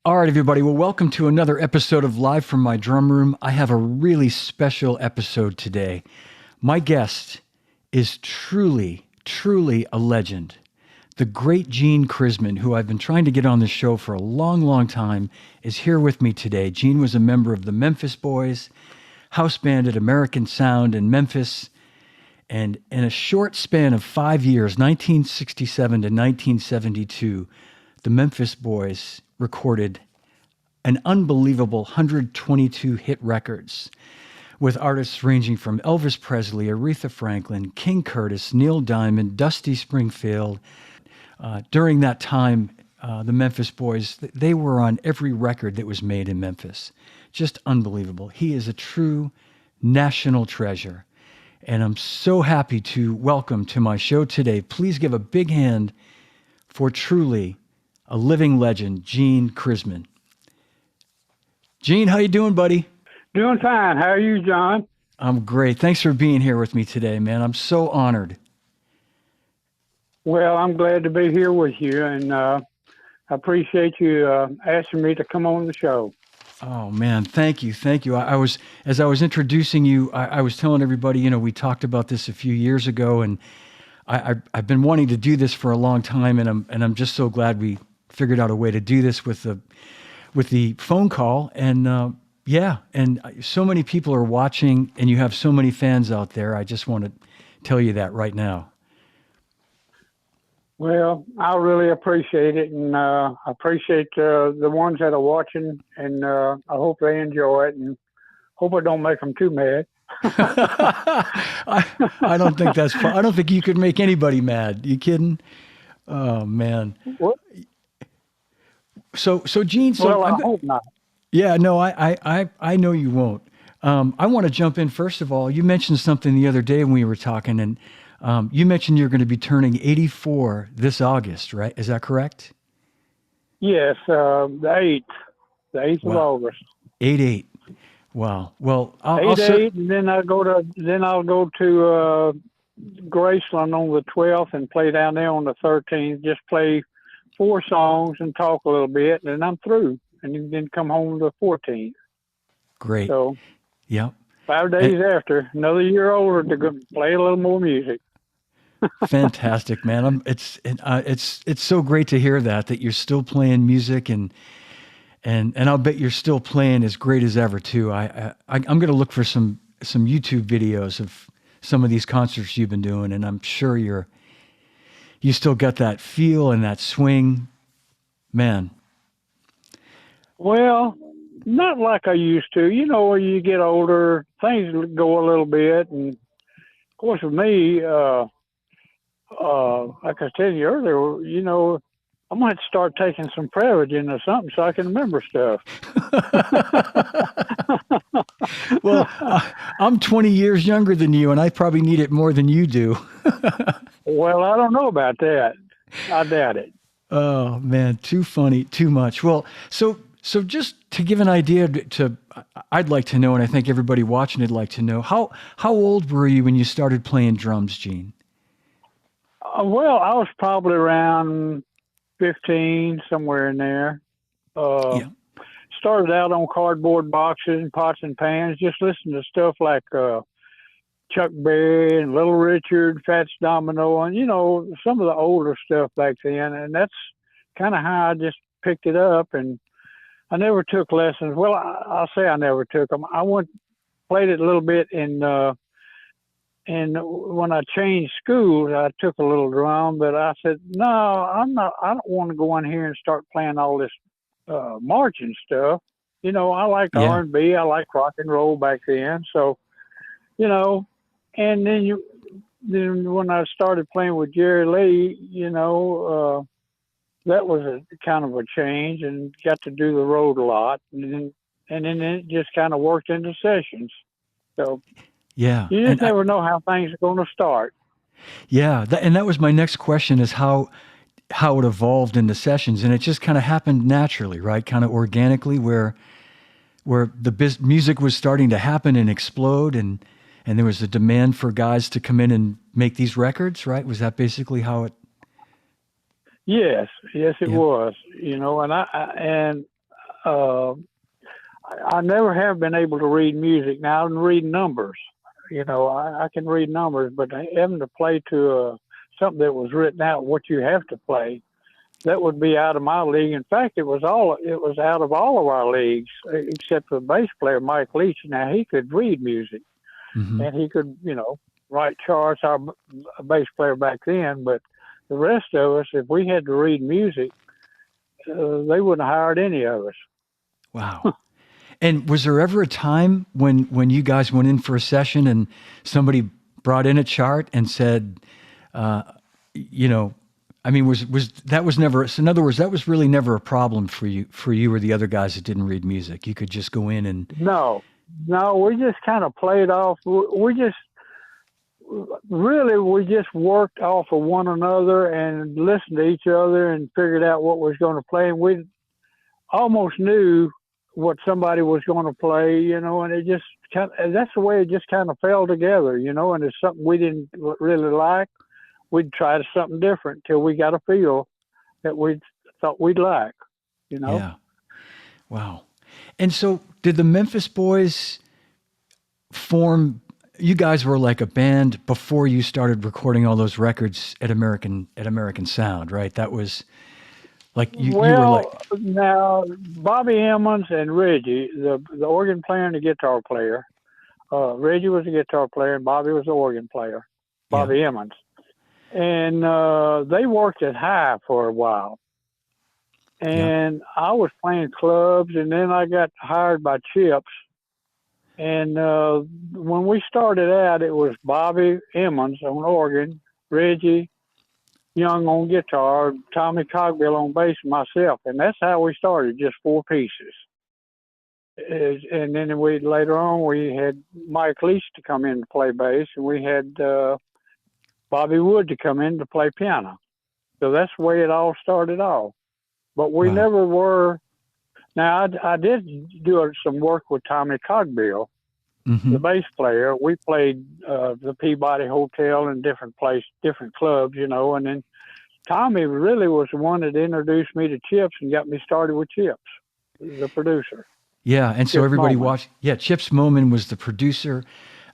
All right, everybody. Well, welcome to another episode of Live from My Drum Room. I have a really special episode today. My guest is truly a legend. The great Gene Chrisman, who I've been trying to get on the show for a long time, is here with me today. Gene was a member of the Memphis Boys, house band at American Sound in Memphis, and in a short span of 5 years, 1967 to 1972, the Memphis Boys recorded an unbelievable 122 hit records with artists ranging from Elvis Presley, Aretha Franklin, King Curtis, Neil Diamond, Dusty Springfield. During that time, the Memphis Boys, they were on every record that was made in Memphis. Just unbelievable. He is a true national treasure. And I'm so happy to welcome to my show today. Please give a big hand for truly a living legend, Gene Chrisman. Gene, how you doing, buddy? Doing fine. How are you, John? I'm great. Thanks for being here with me today, man. I'm so honored. Well, I'm glad to be here with you, and I appreciate you asking me to come on the show. Oh man, thank you. As I was introducing you, I was telling everybody, we talked about this a few years ago, and I've been wanting to do this for a long time, and I'm just so glad we figured out a way to do this with the phone call. And and so many people are watching, and you have so many fans out there. I just want to tell you that right now. Well, I really appreciate it, and I appreciate the ones that are watching, and I hope they enjoy it, and hope I don't make them too mad. I don't think I don't think you could make anybody mad. You kidding? Oh man. What? So Gene. Well, I hope not. Yeah, no, I know you won't. I want to jump in first of all. You mentioned something the other day when we were talking, and you mentioned you're going to be turning 84 this August, right? Is that correct? Yes, the 8th of August. 8/8. Wow. Well, I'll 8/8, and then I'll go to Graceland on the 12th and play down there on the 13th. Just play 4 songs and talk a little bit, and then I'm through. And then come home the 14th. Great. So, yep. 5 days after, another year older to go play a little more music. Fantastic, man. It's so great to hear that you're still playing music, and I'll bet you're still playing as great as ever too. I'm going to look for some YouTube videos of some of these concerts you've been doing, and I'm sure you still got that feel and that swing, man. Well, not like I used to. When you get older, things go a little bit, and of course with me, like I was telling you earlier, I'm going to have to start taking some Prevagen or something so I can remember stuff. Well, I'm 20 years younger than you, and I probably need it more than you do. Well, I don't know about that. I doubt it. Oh, man, too funny, too much. Well, so just to give an idea I'd like to know, and I think everybody watching would like to know, how old were you when you started playing drums, Gene? Well, I was probably around 15, somewhere in there. Started out on cardboard boxes and pots and pans, just listening to stuff like Chuck Berry and Little Richard, Fats Domino, and, some of the older stuff back then. And that's kind of how I just picked it up. And I never took lessons. Well, I'll say I never took them. Played it a little bit and when I changed schools, I took a little drum, but I said, no, I don't want to go in here and start playing all this marching stuff. I like R&B, I like rock and roll back then. So, and then when I started playing with Jerry Lee, that was a kind of a change, and got to do the road a lot, and then it just kind of worked into sessions. So yeah, you just never know how things are going to start. Yeah, and that was my next question: is how it evolved into sessions, and it just kind of happened naturally, right? Kind of organically, where the music was starting to happen and explode, and there was a demand for guys to come in and make these records, right? Was that basically how it? Yes, it was. And I never have been able to read music. Now I can read numbers. I can read numbers, but having to play to something that was written out, what you have to play, that would be out of my league. In fact, it was out of all of our leagues except for the bass player Mike Leach. Now he could read music, and he could write charts. Our bass player back then, but the rest of us, if we had to read music, they wouldn't have hired any of us. Wow. And was there ever a time when you guys went in for a session and somebody brought in a chart and said, was never, so in other words, that was really never a problem for you or the other guys that didn't read music. You could just go in and. No, we just kind of played off. We just worked off of one another and listened to each other and figured out what was going to play. And we almost knew what somebody was going to play, and it just that's the way it just kind of fell together, and it's something we didn't really like. We'd try something different till we got a feel that we thought we'd like, Yeah. Wow. And so did the Memphis Boys form, you guys were like a band before you started recording all those records at American Sound, right? That was like, you were like. Now, Bobby Emmons and Reggie, the organ player and the guitar player, Reggie was the guitar player and Bobby was the organ player, Bobby Emmons. And they worked at High for a while. And I was playing clubs, and then I got hired by Chips. And when we started out, it was Bobby Emmons on organ, Reggie Young on guitar, Tommy Cogbill on bass, and myself. And that's how we started, just 4 pieces. And then later on, we had Mike Leach to come in to play bass, and we had Bobby Wood to come in to play piano. So that's the way it all started off. But we never were. Now, I did do some work with Tommy Cogbill, the bass player. We played the Peabody Hotel and different clubs, and then Tommy really was the one that introduced me to Chips and got me started with Chips, the producer. Yeah, and so everybody watched. Yeah, Chips Moman was the producer,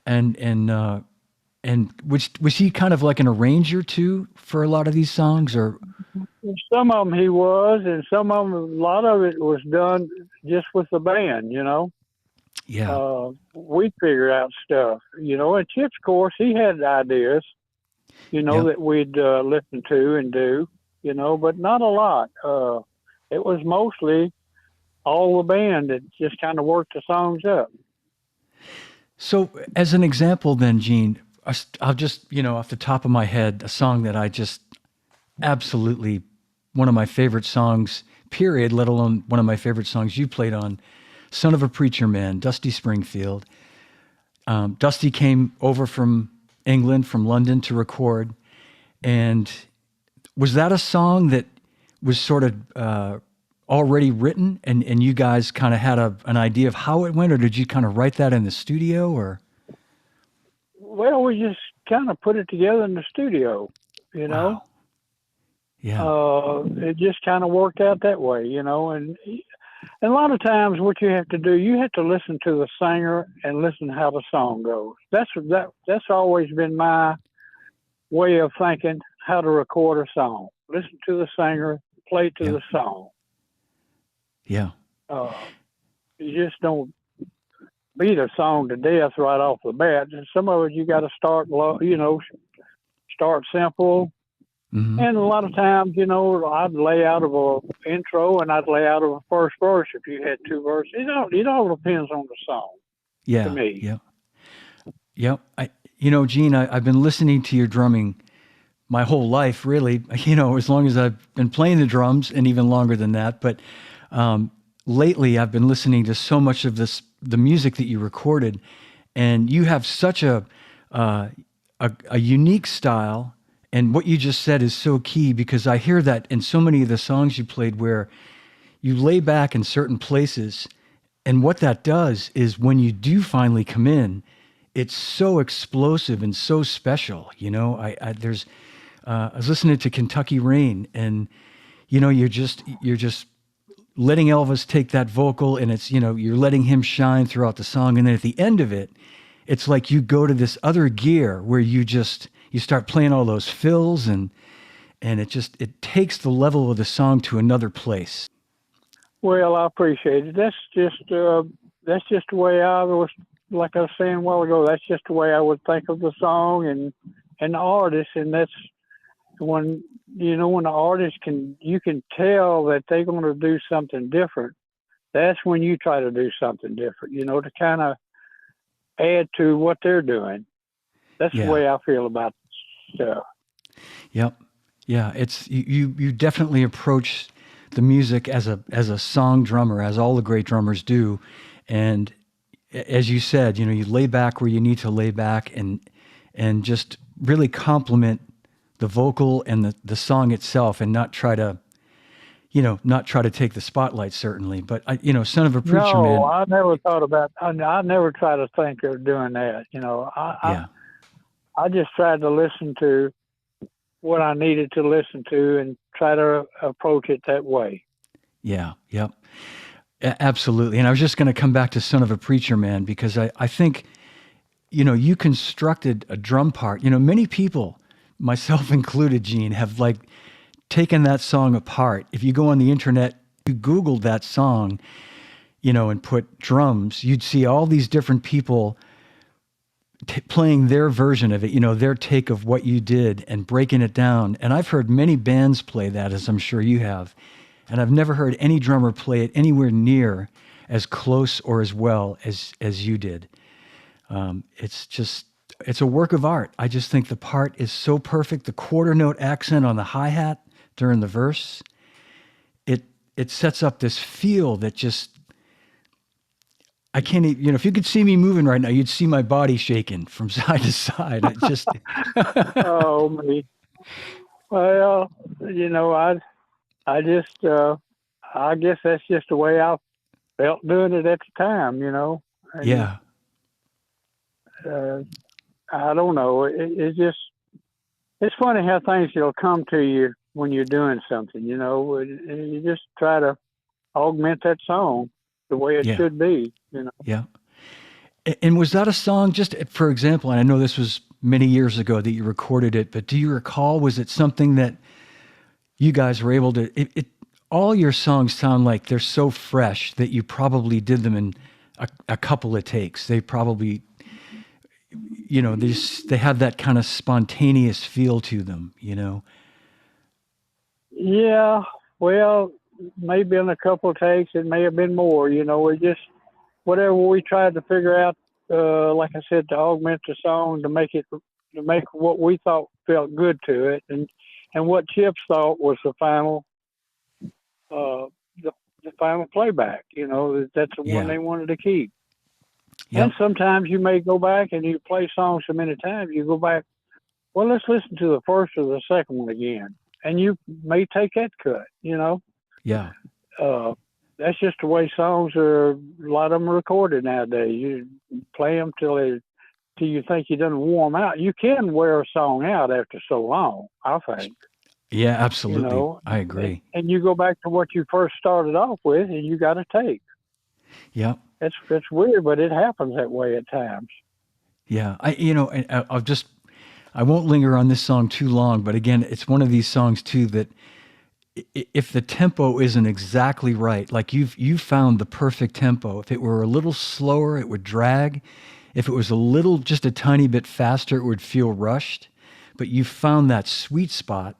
and was he kind of like an arranger too for a lot of these songs, or? Some of them he was, and a lot of it was done just with the band, Yeah. We figured out stuff, and Chips, of course, he had ideas, that we'd listen to and do, but not a lot. It was mostly all the band that just kind of worked the songs up. So as an example then, Gene, I'll just, off the top of my head, a song that I just absolutely, one of my favorite songs, period, let alone one of my favorite songs you played on, Son of a Preacher Man, Dusty Springfield. Dusty came over from England, from London to record. And was that a song that was sort of already written and you guys kind of had an idea of how it went, or did you kind of write that in the studio, or? Well, we just kind of put it together in the studio, Wow. Yeah. It just kind of worked out that way, and a lot of times what you have to do, you have to listen to the singer and listen how the song goes. That's always been my way of thinking how to record a song. Listen to the singer, play to the song. Yeah. You just don't beat a song to death right off the bat. And some of it you got to start low, start simple. And a lot of times, I'd lay out of a intro and I'd lay out of a first verse if you had 2 verses. It all depends on the song. Yeah. To me. Yeah. Yeah. Gene, I've been listening to your drumming my whole life, really, as long as I've been playing the drums and even longer than that. But lately I've been listening to so much of the music that you recorded, and you have such a unique style. And what you just said is so key, because I hear that in so many of the songs you played where you lay back in certain places. And what that does is when you do finally come in, it's so explosive and so special. I was listening to Kentucky Rain, and you're just letting Elvis take that vocal, and it's, you're letting him shine throughout the song. And then at the end of it, it's like you go to this other gear where you start playing all those fills, and it takes the level of the song to another place. Well, I appreciate it. That's just the way I was, like I was saying a while ago, that's just the way I would think of the song and the artist. And that's when, when the artist you can tell that they're going to do something different. That's when you try to do something different, to kind of add to what they're doing. That's the way I feel about stuff. Yep. Yeah. It's, you definitely approach the music as a song drummer, as all the great drummers do. And as you said, you lay back where you need to lay back and just really compliment the vocal and the song itself, and not try to take the spotlight, certainly. But Son of a Preacher Man. No, I never thought about, I never try to think of doing that. I just tried to listen to what I needed to listen to and try to approach it that way. Yeah. Yep. Absolutely. And I was just going to come back to Son of a Preacher Man, because I think, you constructed a drum part. Many people, myself included, Gene, have taken that song apart. If you go on the internet, you Googled that song, and put drums, you'd see all these different people playing their version of it, their take of what you did and breaking it down. And I've heard many bands play that, as I'm sure you have. And I've never heard any drummer play it anywhere near as close or as well as you did. It's a work of art. I just think the part is so perfect. The quarter note accent on the hi-hat during the verse, it sets up this feel that just, I can't even, if you could see me moving right now, you'd see my body shaking from side to side. It just. Oh, me. Well, I guess that's just the way I felt doing it at the time, And, yeah. I don't know. It's funny how things will come to you when you're doing something, and you just try to augment that song the way it should be, Yeah. And was that a song, just for example, and I know this was many years ago that you recorded it, but do you recall, was it something that you guys were able to, all your songs sound like they're so fresh that you probably did them in a couple of takes. They probably, they have that kind of spontaneous feel to them, Yeah, well, maybe in a couple of takes, it may have been more, we just, whatever we tried to figure out, like I said, to augment the song, to make what we thought felt good to it, and what Chips thought was the final, the final playback. That's the one they wanted to keep. Yep. And sometimes you may go back and you play songs so many times, you go back, well, let's listen to the first or the second one again, and you may take that cut. Yeah. That's just the way songs are. A lot of them are recorded nowadays. You play them till you think you done warm out. You can wear a song out after so long, I think. Yeah, absolutely. I agree. And you go back to what you first started off with, and you got to take. Yeah. It's weird, but it happens that way at times. Yeah. I won't linger on this song too long, but again, it's one of these songs too that if the tempo isn't exactly right, like you've found the perfect tempo. If it were a little slower, it would drag. If it was just a tiny bit faster, it would feel rushed. But you found that sweet spot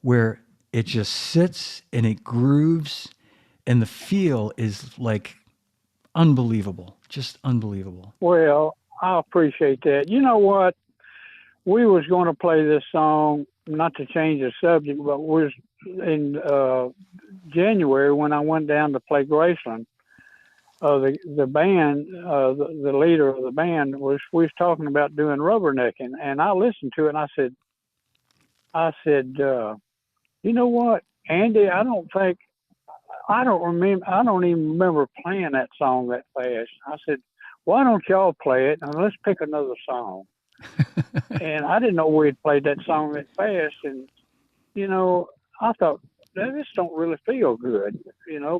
where it just sits and it grooves, and the feel is like unbelievable, just unbelievable. Well, I appreciate that. You know what? We was going to play this song, not to change the subject, but was in January when I went down to play Graceland. The band, the leader of the band we was talking about doing Rubberneckin, and I listened to it and I said, you know what, Andy, I don't even remember playing that song that fast. I said, why don't y'all play it and let's pick another song. And I didn't know we'd played that song that fast, and I thought, this don't really feel good,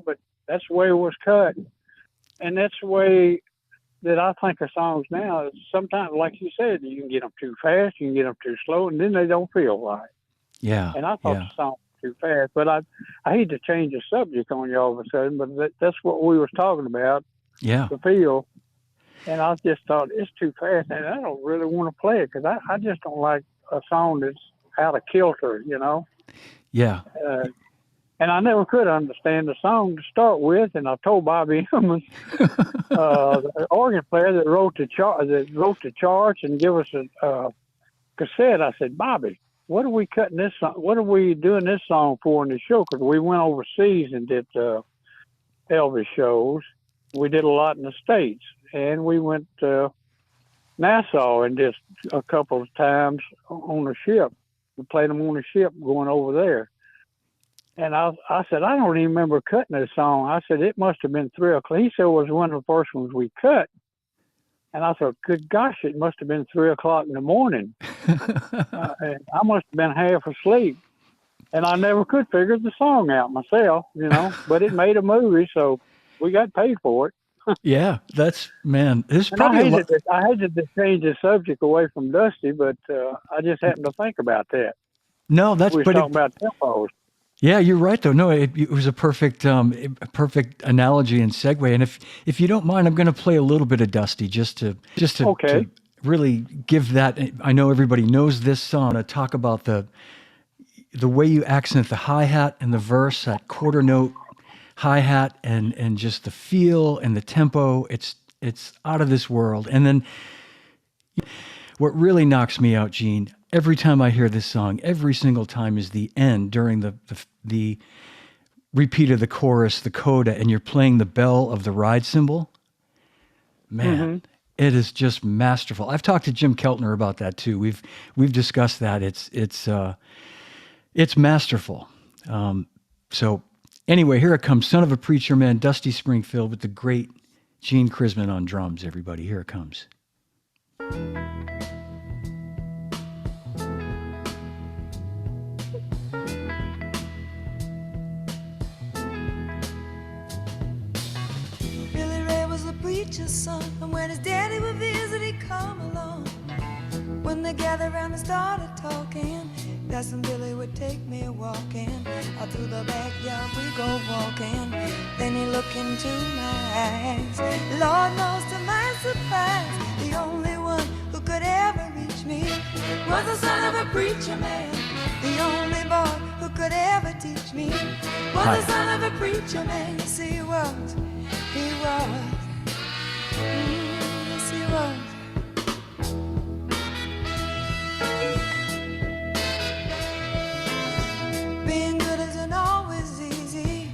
but That's the way it was cut. And that's the way that I think of songs now. Sometimes, like you said, you can get them too fast, you can get them too slow, and then they don't feel right. Yeah. And I thought the song was too fast. But I hate to change the subject on you all of a sudden, but that's what we was talking about, Yeah. the feel. And I just thought, it's too fast, and I don't really want to play it because I just don't like a song that's out of kilter, you know? Yeah. And I never could understand the song to start with. And I told Bobby Hillman, the organ player that wrote the charts and give us a cassette. I said, Bobby, what are we cutting this song? What are we doing this song for in the show? Because we went overseas and did Elvis shows. We did a lot in the States, and we went to Nassau and just a couple of times on the ship. We played them on the ship going over there. And I said, I don't even remember cutting this song. I said, it must have been 3 o'clock. He said it was one of the first ones we cut. And I thought, good gosh, it must have been 3 o'clock in the morning. And I must have been half asleep. And I never could figure the song out myself, you know. But it made a movie, so we got paid for it. Yeah, that's, man, this And probably I hated to change the subject away from Dusty, but I just happened to think about that. No, that's, we were talking about tempos. Yeah, you're right though. No, it was a perfect analogy and segue. And if you don't mind, I'm going to play a little bit of Dusty just to to really give that. I know everybody knows this song. To talk about the way you accent the hi-hat and the verse, that quarter note hi-hat, and just the feel and the tempo. It's out of this world. And then what really knocks me out, Gene, every time I hear this song, every single time, is the end during the repeat of the chorus, the coda, and you're playing the bell of the ride cymbal. Man, It is just masterful. I've talked to Jim Keltner about that too. We've discussed that. It's masterful. So anyway, here it comes. Son of a Preacher Man, Dusty Springfield with the great Gene Chrisman on drums, everybody. Here it comes. Preacher's son, and when his daddy would visit, he'd come along. When they gathered around and started talking, that's when Billy would take me walking. Out through the backyard we go walking. Then he looked into my eyes. Lord knows to my surprise, the only one who could ever reach me was the son of a preacher man. The only boy who could ever teach me was the son of a preacher man. Yes, he was. He was. Yes, he was. Being good isn't always easy,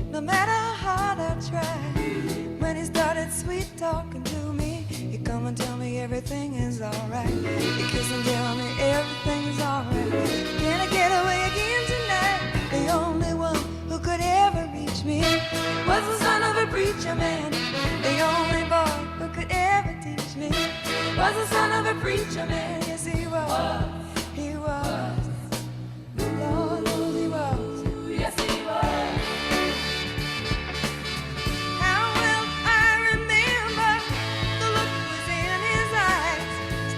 no matter how hard I try. When he started sweet talking to me, he'd come and tell me everything is alright. He'd kiss and tell me everything's alright. Can I get away again tonight? The only one who could ever reach me was the son of a preacher man. The only boy who could ever teach me was the son of a preacher man. Yes, he was. He was. Lord knows he was. Yes, he was. How well I remember the look was in his eyes,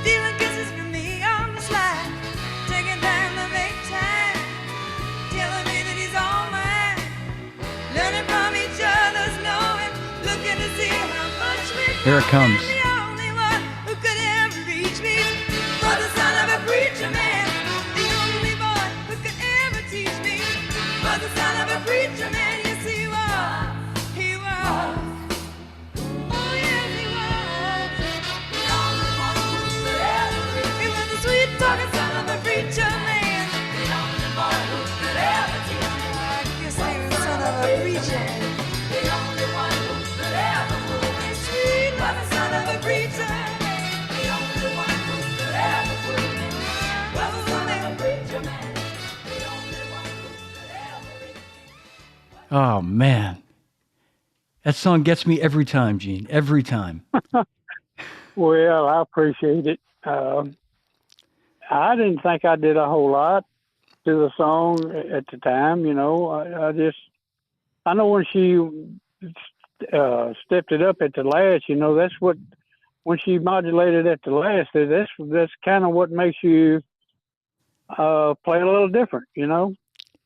stealing kisses from me on the slide, taking time to make time, telling me that he's all mine, learning from each other's knowing, looking to see how much we Here it comes. The only one who could ever reach me was the son of a preacher man. The only boy who could ever teach me was the son of a preacher man. Yes, he was. He was. Oh, yes, he was. The only one who could ever reach me. He was the sweet talking son of a preacher man. The only boy who could ever teach me. I guess he was the son of a preacher. The only one who could ever move me sweet was the son of a preacher. The only one who could ever move me was the son of a preacher man. The only one who could ever reach me. Oh, man. That song gets me every time, Gene. Every time. Well, I appreciate it. I didn't think I did a whole lot to the song at the time, you know. I know when she stepped it up at the last. That's what when she modulated at the last. That's kind of what makes you play a little different.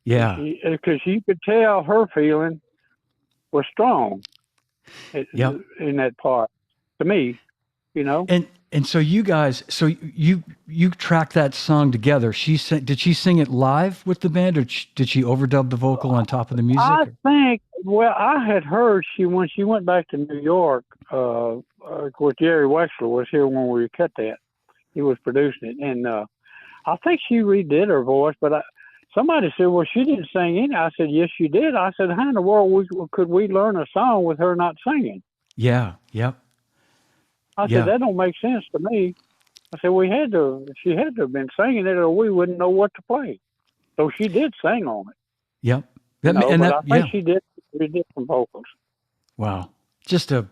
Yeah. Because you could tell her feeling was strong Yep. in that part to me. And so you guys, so you tracked that song together. Did she sing it live with the band, or did she overdub the vocal on top of the music? I think. Well, I had heard when she went back to New York. Of course, Jerry Wexler was here when we cut that. He was producing it, and I think she redid her voice. But somebody said, "Well, she didn't sing any." I said, "Yes, she did." I said, "How in the world could we learn a song with her not singing?" Yeah. Yep. I said, "That don't make sense to me." I said, she had to have been singing it, or we wouldn't know what to play. So she did sing on it. Yep. But I think she did some vocals. Wow. So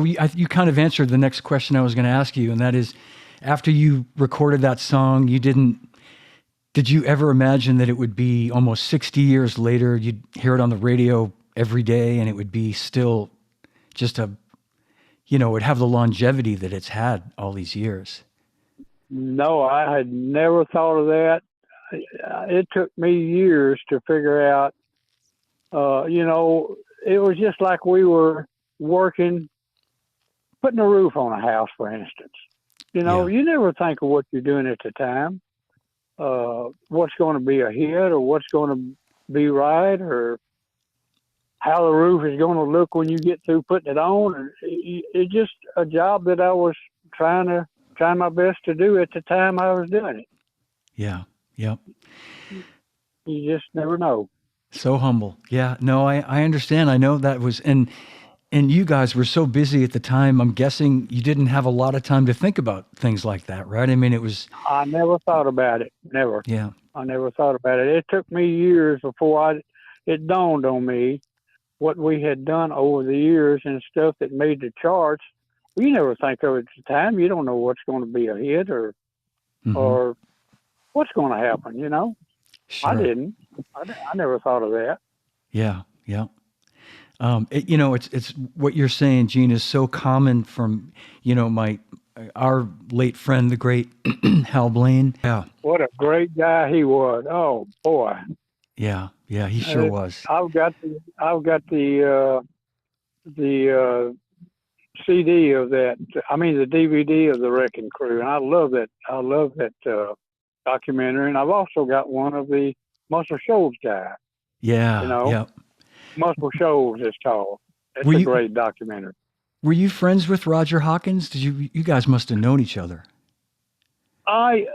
you kind of answered the next question I was going to ask you, and that is, after you recorded that song, did you ever imagine that it would be almost 60 years later, you'd hear it on the radio every day, and it would be still just it'd have the longevity that it's had all these years? No, I had never thought of that. It took me years to figure out, it was just like we were working, putting a roof on a house, for instance. You never think of what you're doing at the time, what's going to be a hit or what's going to be right, or how the roof is going to look when you get through putting it on. It's just a job that I was trying my best to do at the time I was doing it. Yeah. Yep. You just never know. So humble. Yeah. No, I understand. I know that was, and you guys were so busy at the time. I'm guessing you didn't have a lot of time to think about things like that, right? I mean, I never thought about it. Never. Yeah. I never thought about it. It took me years before it dawned on me what we had done over the years and stuff that made the charts. You never think of it at the time. You don't know what's going to be a hit or what's going to happen, Sure. I didn't. I never thought of that. Yeah. Yeah. It's what you're saying, Gene, is so common from, our late friend, the great Hal Blaine. Yeah. What a great guy he was. Oh boy. Yeah. Yeah. He sure was. I've got the CD of that. I mean, the DVD of the Wrecking Crew. And I love that documentary. And I've also got one of the Muscle Shoals guy. Yeah. Yeah. Muscle Shoals is called. It's a great documentary. Were you friends with Roger Hawkins? You guys must have known each other. I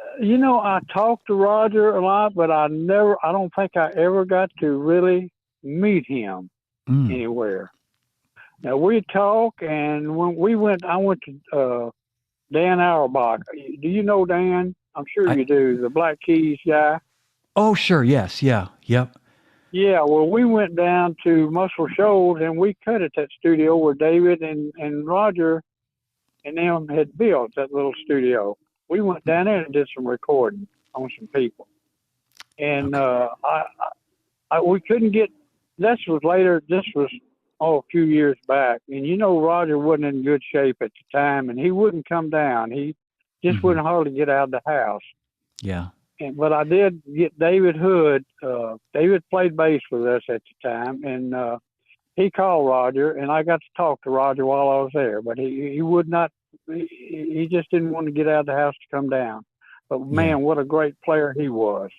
talked to Roger a lot, but I don't think I ever got to really meet him anywhere. Now we talk, and when I went to Dan Auerbach. Do you know Dan? I'm sure you do. The Black Keys guy. Oh, sure. Yes. Yeah. Yep. Yeah. Well, we went down to Muscle Shoals, and we cut at that studio where David and Roger and them had built that little studio. We went down there and did some recording on some people. And we couldn't get, this was later, this was a few years back. And Roger wasn't in good shape at the time, and he wouldn't come down. He just wouldn't hardly get out of the house. Yeah. But I did get David Hood. David played bass with us at the time, and he called Roger, and I got to talk to Roger while I was there. But he would not. He just didn't want to get out of the house to come down. But man, what a great player he was!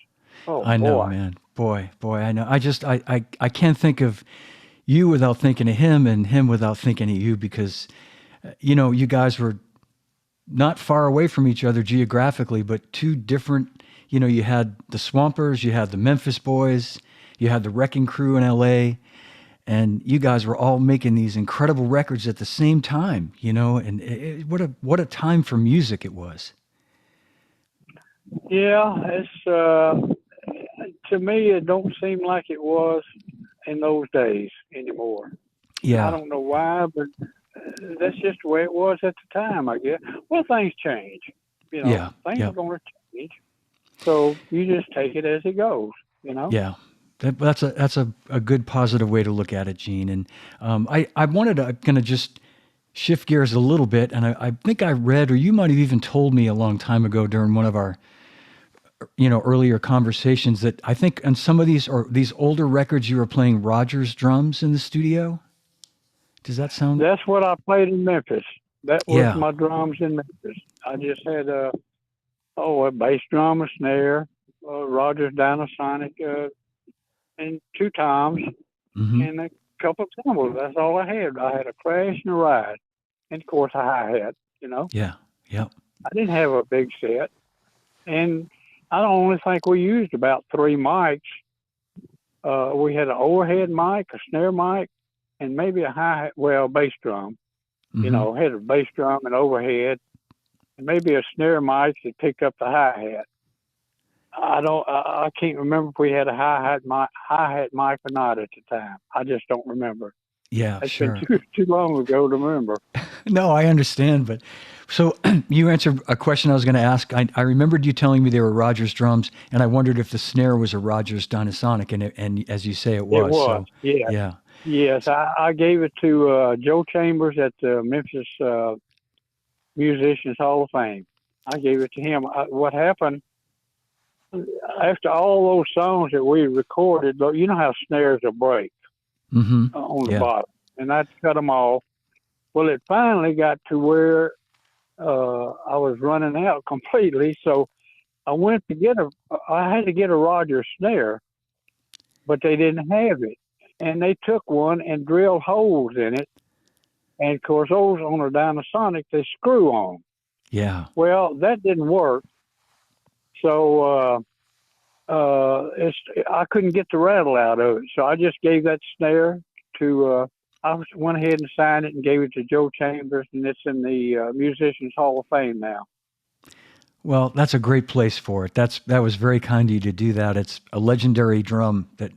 Oh, I know, man. Boy, I know. I can't think of you without thinking of him, and him without thinking of you, because you guys were not far away from each other geographically, but two different. You had the Swampers, you had the Memphis Boys, you had the Wrecking Crew in L.A., and you guys were all making these incredible records at the same time, and what a time for music it was. Yeah, it's to me, it don't seem like it was in those days anymore. Yeah, I don't know why, but that's just the way it was at the time, I guess. Well, things change, things are going to change. So you just take it as it goes, Yeah, That's a good positive way to look at it, Gene. And I wanted to kind of just shift gears a little bit, and I think I read, or you might have even told me a long time ago during one of our earlier conversations, that I think on some of these older records you were playing Rogers drums in the studio. Does that sound? That's what I played in Memphis. That was Yeah. my drums in Memphis. I just had a bass drum, a snare, Rogers Dynasonic, and 2 toms, Mm-hmm. and a couple of cymbals. That's all I had. I had a crash and a ride, and of course a hi-hat. Yeah. Yep. I didn't have a big set, and I don't only think we used about 3 mics. We had an overhead mic, a snare mic, and maybe a hi-hat, bass drum. Mm-hmm. Had a bass drum and overhead, and maybe a snare mic that picked up the hi-hat. I can't remember if we had a hi-hat mic or not at the time. I just don't remember. Yeah, It's sure. been too long ago to remember. No, I understand, but so you answered a question I was going to ask. I remembered you telling me they were Rogers drums, and I wondered if the snare was a Rogers Dynasonic, and as you say, it was. It was, So, yeah. yeah. Yes, I gave it to Joe Chambers at the Memphis Musicians Hall of Fame. I gave it to him. What happened, after all those songs that we recorded, you know how snares will break Mm-hmm. on the Yeah. bottom, and I'd cut them off. Well, it finally got to where I was running out completely, so I went to I had to get a Rogers snare, but they didn't have it. And they took one and drilled holes in it. And of course, those on a Dynasonic, they screw on. Yeah. Well, that didn't work. So I couldn't get the rattle out of it. So I just gave that snare to, I went ahead and signed it and gave it to Joe Chambers, and it's in the Musicians Hall of Fame now. Well, that's a great place for it. That was very kind of you to do that. It's a legendary drum that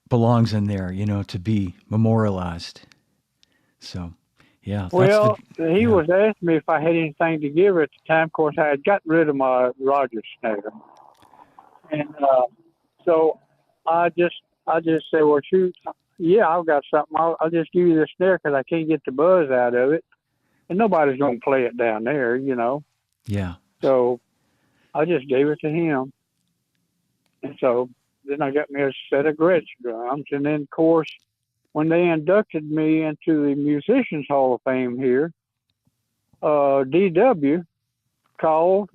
belongs in there, to be memorialized. So, yeah. Well, he was asking me if I had anything to give her at the time. Of course, I had gotten rid of my Rogers snare, and so I just said, "Well, shoot, yeah, I've got something. I'll just give you the snare because I can't get the buzz out of it, and nobody's gonna play it down there, Yeah. So I just gave it to him, and so then I got me a set of Gretsch drums, and then of course, when they inducted me into the Musicians Hall of Fame here, DW called,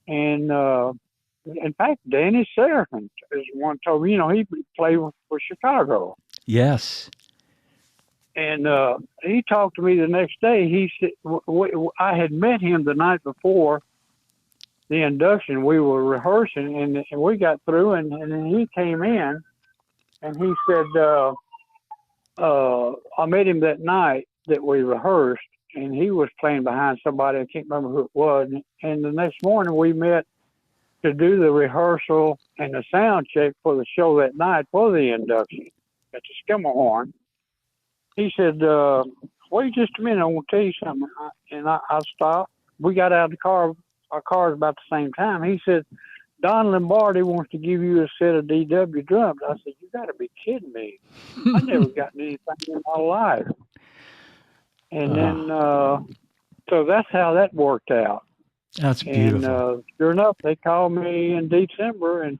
and in fact, Danny Serafin is one told me, he played for Chicago. Yes. And he talked to me the next day. He said, I had met him the night before the induction. We were rehearsing, and we got through, and then he came in, and he said, I met him that night that we rehearsed, and he was playing behind somebody. I can't remember who it was. And the next morning we met to do the rehearsal and the sound check for the show that night for the induction at the Skimmerhorn. He said, wait just a minute, I want to tell you something. I stopped. We got out of the car. Our cars about the same time. He said, Don Lombardi wants to give you a set of DW drums. I said, you got to be kidding me. I never gotten anything in my life. And then, so that's how that worked out. That's beautiful. And sure enough, they called me in December and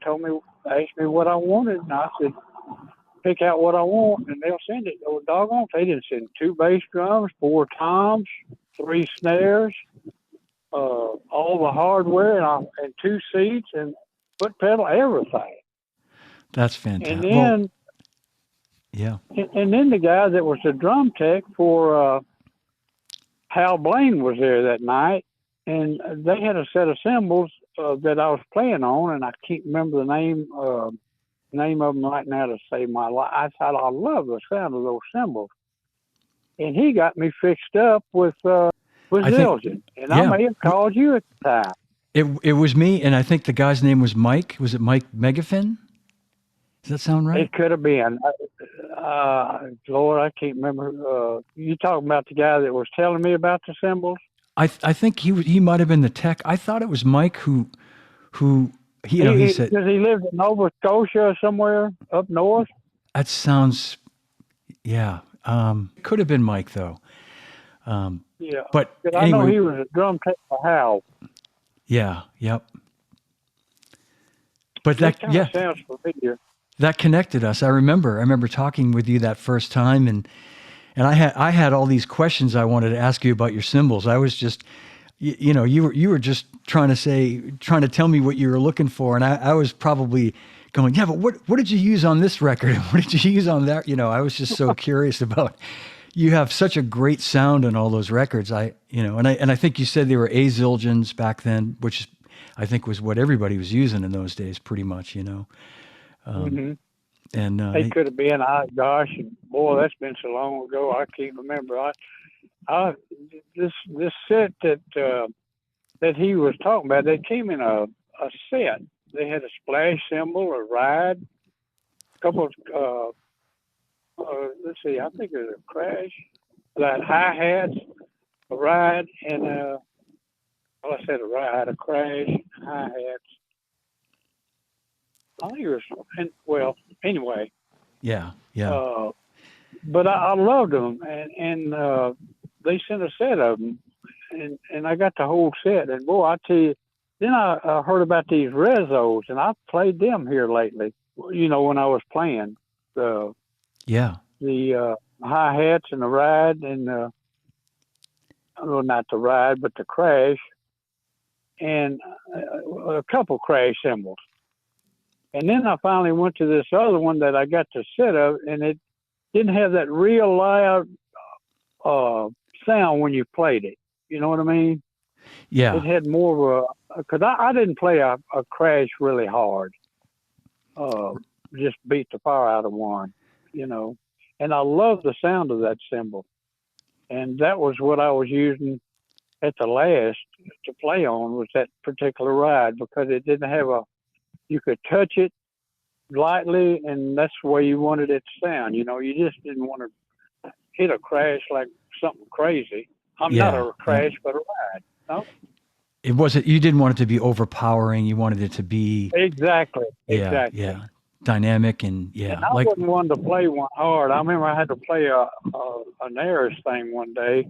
asked me what I wanted. And I said, pick out what I want, and they'll send it. Oh, doggone, they didn't send 2 bass drums, 4 toms, 3 snares, all the hardware, and 2 seats, and foot pedal, everything. That's fantastic. And then, and then the guy that was the drum tech for Hal Blaine was there that night, and they had a set of cymbals that I was playing on, and I can't remember the name of them right now to save my life. I thought I love the sound of those cymbals, and he got me fixed up with Zildjian, and I may have called you at the time. It was me, and I think the guy's name was Mike. Was it Mike Megafin? Does that sound right? It could have been. Lord, I can't remember. You talking about the guy that was telling me about the cymbals? I think he might have been the tech. I thought it was Mike who he said, does he live in Nova Scotia or somewhere up north? that sounds, yeah. Could have been Mike though. Yeah. But 'Cause I know anyway, he was a drum tech for Hal. yeah, yep. But That that, kind yeah, of sounds familiar. that connected us. I remember talking with you that first time, and I had all these questions I wanted to ask you about your cymbals. I was just, you were just trying to tell me what you were looking for, and I was probably going, yeah, but what did you use on this record? What did you use on that? I was just so curious about. You have such a great sound on all those records. And I think you said they were A Zildjians back then, which I think was what everybody was using in those days, pretty much. Mm-hmm. And They could have been. Gosh, boy, that's been so long ago. I can't remember. This set that he was talking about, they came in a set. They had a splash cymbal, a ride, a couple of let's see, I think it was a crash, that hi-hats, a ride, and I said a ride, a crash, hi-hats. I think it was, anyway. yeah. But I loved them, and they sent a set of them, and I got the whole set. And boy, I tell you, then I heard about these Rezos, and I've played them here lately. When I was playing the hi-hats and the ride, and well, not the ride, but the crash, and a couple crash cymbals. And then I finally went to this other one that I got the set of, and it didn't have that real loud sound when you played it. You know what I mean? Yeah. It had more of because I didn't play a crash really hard. Just beat the fire out of one, And I love the sound of that cymbal. And that was what I was using at the last to play on, was that particular ride, because it didn't have you could touch it lightly, and that's the way you wanted it to sound. You just didn't want to hit a crash like something crazy. Not a crash, but a ride. No? It wasn't. You didn't want it to be overpowering. You wanted it to be exactly. Dynamic and And I wasn't one to play one hard. I remember I had to play a Nair's thing one day,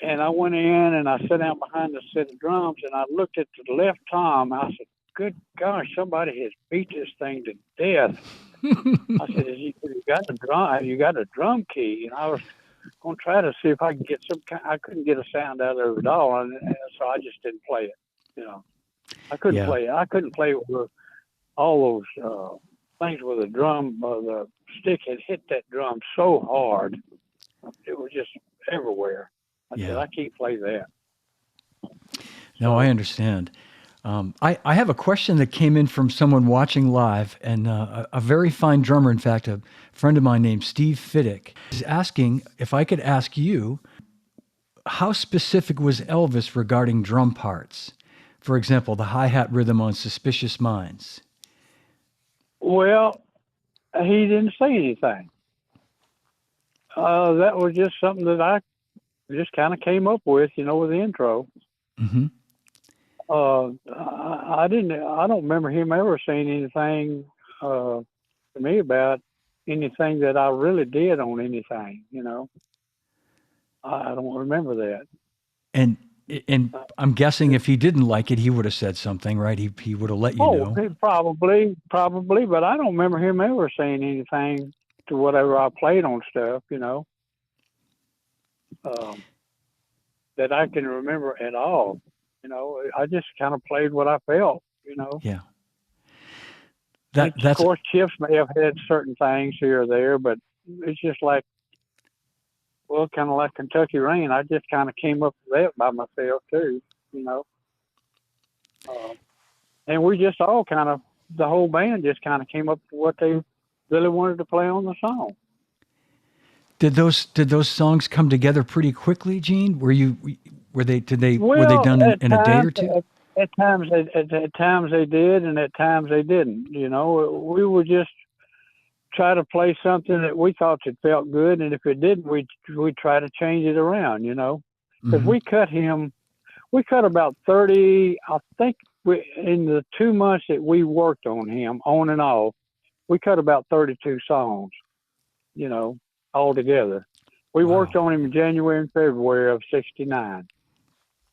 and I went in and I sat down behind the set of drums, and I looked at the left tom. I said, "Good gosh, somebody has beat this thing to death." I said, "You got the drum? You got a drum key?" And I was going to try to see if I could get some kind. I couldn't get a sound out of it at all, and so I just didn't play it. I couldn't play it. I couldn't play it with all those things with the drum. The stick had hit that drum so hard, it was just everywhere. I said, I can't play that. No, I understand. I have a question that came in from someone watching live, and a very fine drummer, in fact, a friend of mine named Steve Fiddick, is asking if I could ask you, how specific was Elvis regarding drum parts? For example, the hi-hat rhythm on Suspicious Minds. Well, he didn't say anything. That was just something that I just kind of came up with, with the intro. Mm-hmm. I don't remember him ever saying anything to me about anything that I really did on anything, I don't remember that. And I'm guessing if he didn't like it, he would have said something, right? He would have let you know. Probably, but I don't remember him ever saying anything to whatever I played on stuff, that I can remember at all. I just kind of played what I felt, Yeah. Of course, Chips may have had certain things here or there, but it's just like, kind of like Kentucky Rain. I just kind of came up with that by myself too, and we just all the whole band just kind of came up with what they really wanted to play on the song. Did those songs come together pretty quickly, Gene? Were they done in a day or two? At times they did, and at times they didn't. We would just try to play something that we thought that felt good, and if it didn't, we'd try to change it around. Because we cut about 30. I think in the 2 months that we worked on him, on and off, we cut about 32 songs, you know, all together. We worked on him in January and February of '69.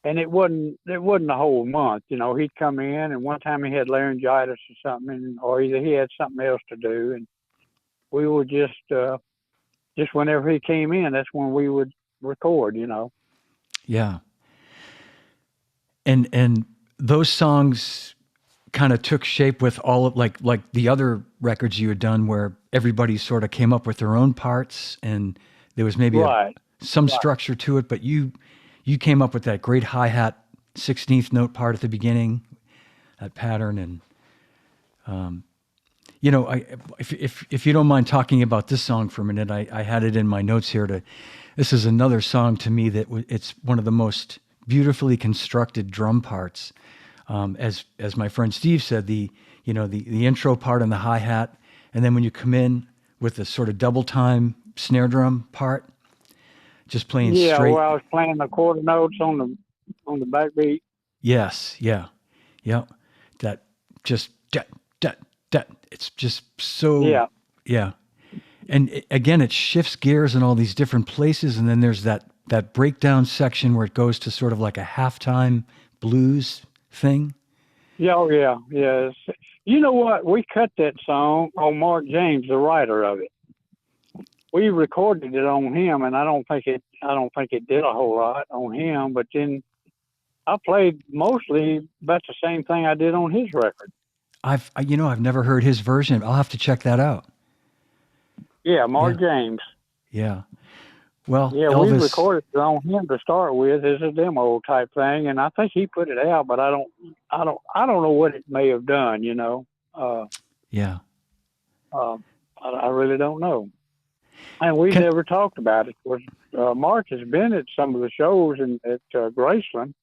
And it wasn't a whole month, you know. He'd come in, and one time he had laryngitis or something, or either he had something else to do, and we would just whenever he came in, that's when we would record, you know. Yeah. And those songs kind of took shape with all of like the other records you had done, where everybody sort of came up with their own parts, and there was maybe some structure to it, but you came up with that great hi-hat 16th note part at the beginning, that pattern. And, you know, if you don't mind talking about this song for a minute, I had it in my notes here this is another song to me that it's one of the most beautifully constructed drum parts. As my friend Steve said, the intro part and the hi-hat, and then when you come in with the sort of double time snare drum part, just playing straight. Yeah, well, I was playing the quarter notes on the backbeat. Yes, yeah. That just that. It's just so yeah. And again, it shifts gears in all these different places, and then there's that breakdown section where it goes to sort of like a halftime blues thing. Yeah, oh yeah, yes. You know what? We cut that song on Mark James, the writer of it. We recorded it on him, and I don't think it did a whole lot on him. But then I played mostly about the same thing I did on his record. I've never heard his version. I'll have to check that out. Yeah, Mark James. Yeah. Well, yeah, Elvis, we recorded it on him to start with as a demo type thing, and I think he put it out, but I don't know what it may have done. You know. I really don't know. And we never talked about it. Mark has been at some of the shows at Graceland,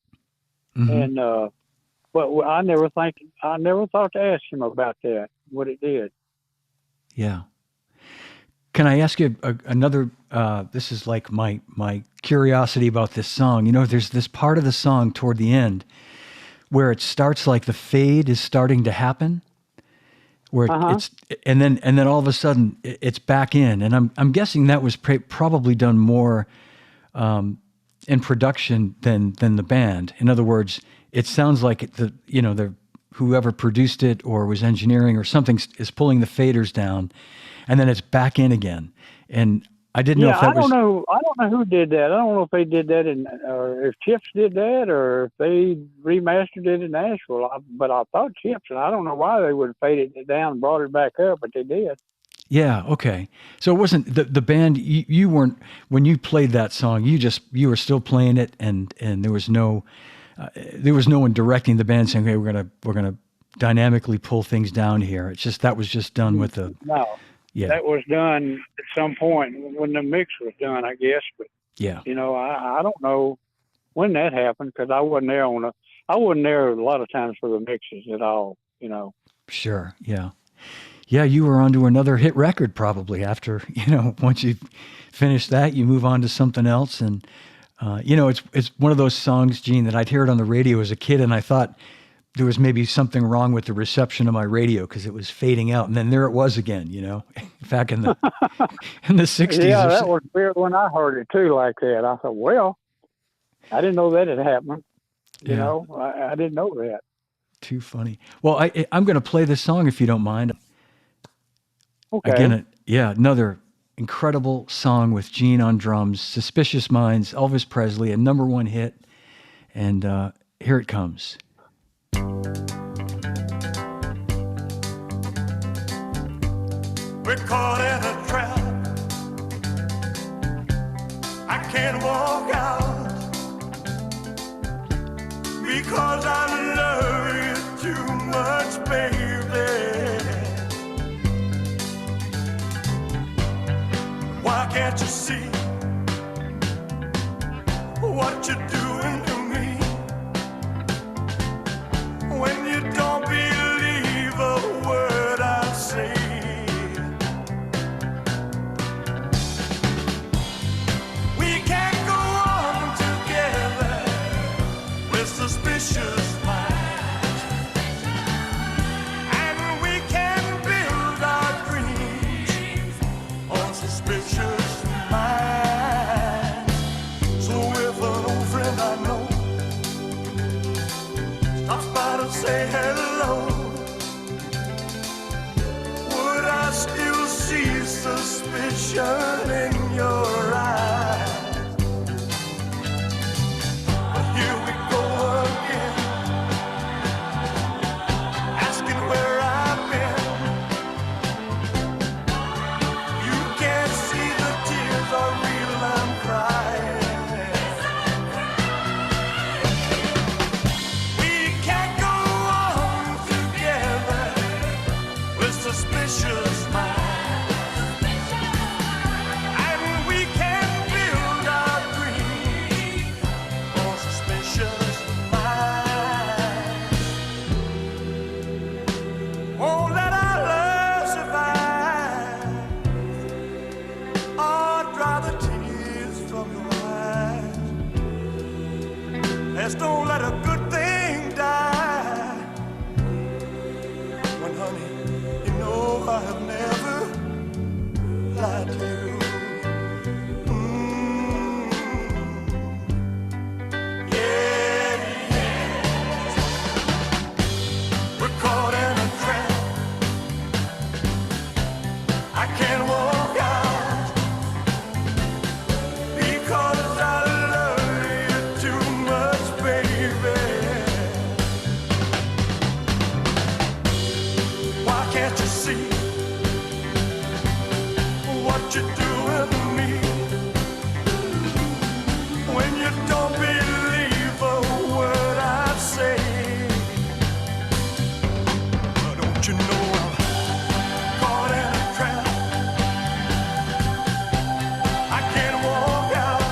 and but I never thought to ask him about that, what it did. Yeah. Can I ask you another? This is like my curiosity about this song. You know, there's this part of the song toward the end where it starts like the fade is starting to happen. Where it's and then all of a sudden it's back in, and I'm guessing that was probably done more in production than the band. In other words, it sounds like the whoever produced it or was engineering or something is pulling the faders down, and then it's back in again. And I didn't know if that was. I don't know who did that. I don't know if they did that or if Chips did that, or if they remastered it in Nashville. But I thought Chips, and I don't know why they would have faded it down and brought it back up, but they did. Yeah. Okay. So it wasn't the band. You weren't when you played that song. You were still playing it, and there was no one directing the band saying, "Hey, we're gonna dynamically pull things down here." It's just that was just done with the. No. Yeah. That was done at some point when the mix was done, I guess. But yeah, I don't know when that happened because I wasn't there I wasn't there a lot of times for the mixes at all. Sure. Yeah. Yeah. You were onto another hit record probably after once you finish that, you move on to something else, and it's one of those songs, Gene, that I'd hear it on the radio as a kid, and I thought there was maybe something wrong with the reception of my radio because it was fading out, and then there it was again, back in the 60s. Yeah, that was weird when I heard it too, like that. I thought, well, I didn't know that had happened. I didn't know that. Too funny. Well, I'm going to play this song if you don't mind. Okay. Again, another incredible song with Gene on drums, Suspicious Minds, Elvis Presley, a #1 hit, and here it comes. We're caught in a trap. I can't walk out because I love you too much, baby. Why can't you see what you're doing to me when you don't believe a word I say? Suspicious minds. suspicion in your eyes. But here we go again, asking where I've been. You can't see the tears are real, I'm crying. We can't go on together with suspicious minds, and we can't build our dreams on suspicious minds. Won't let our love survive, or dry the tears from your eyes. Let's don't let a good thing die. When, honey, you know I have never lied to you. Yeah, yeah. We're caught in a trap. I can't walk out because I love you too much, baby. Why can't you see what you're doing to me? When you don't believe a word I say, don't you know I'm caught in a trap? I can't walk out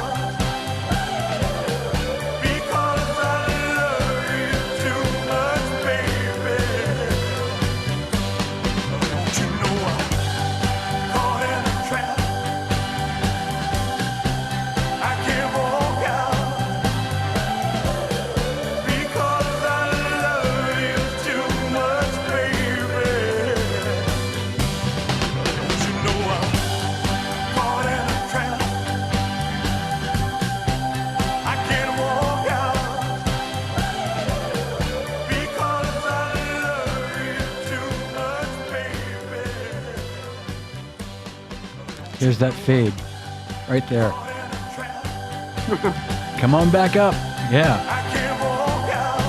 because I love you too much, baby. Don't you know I'm caught in a trap? I can't walk out because I love you too much, baby. Don't you know I'm caught in a trap? I can't walk out because I love you too much, baby. Here's that fade right there. Caught in a trap. Come on back up. Yeah. I can't walk out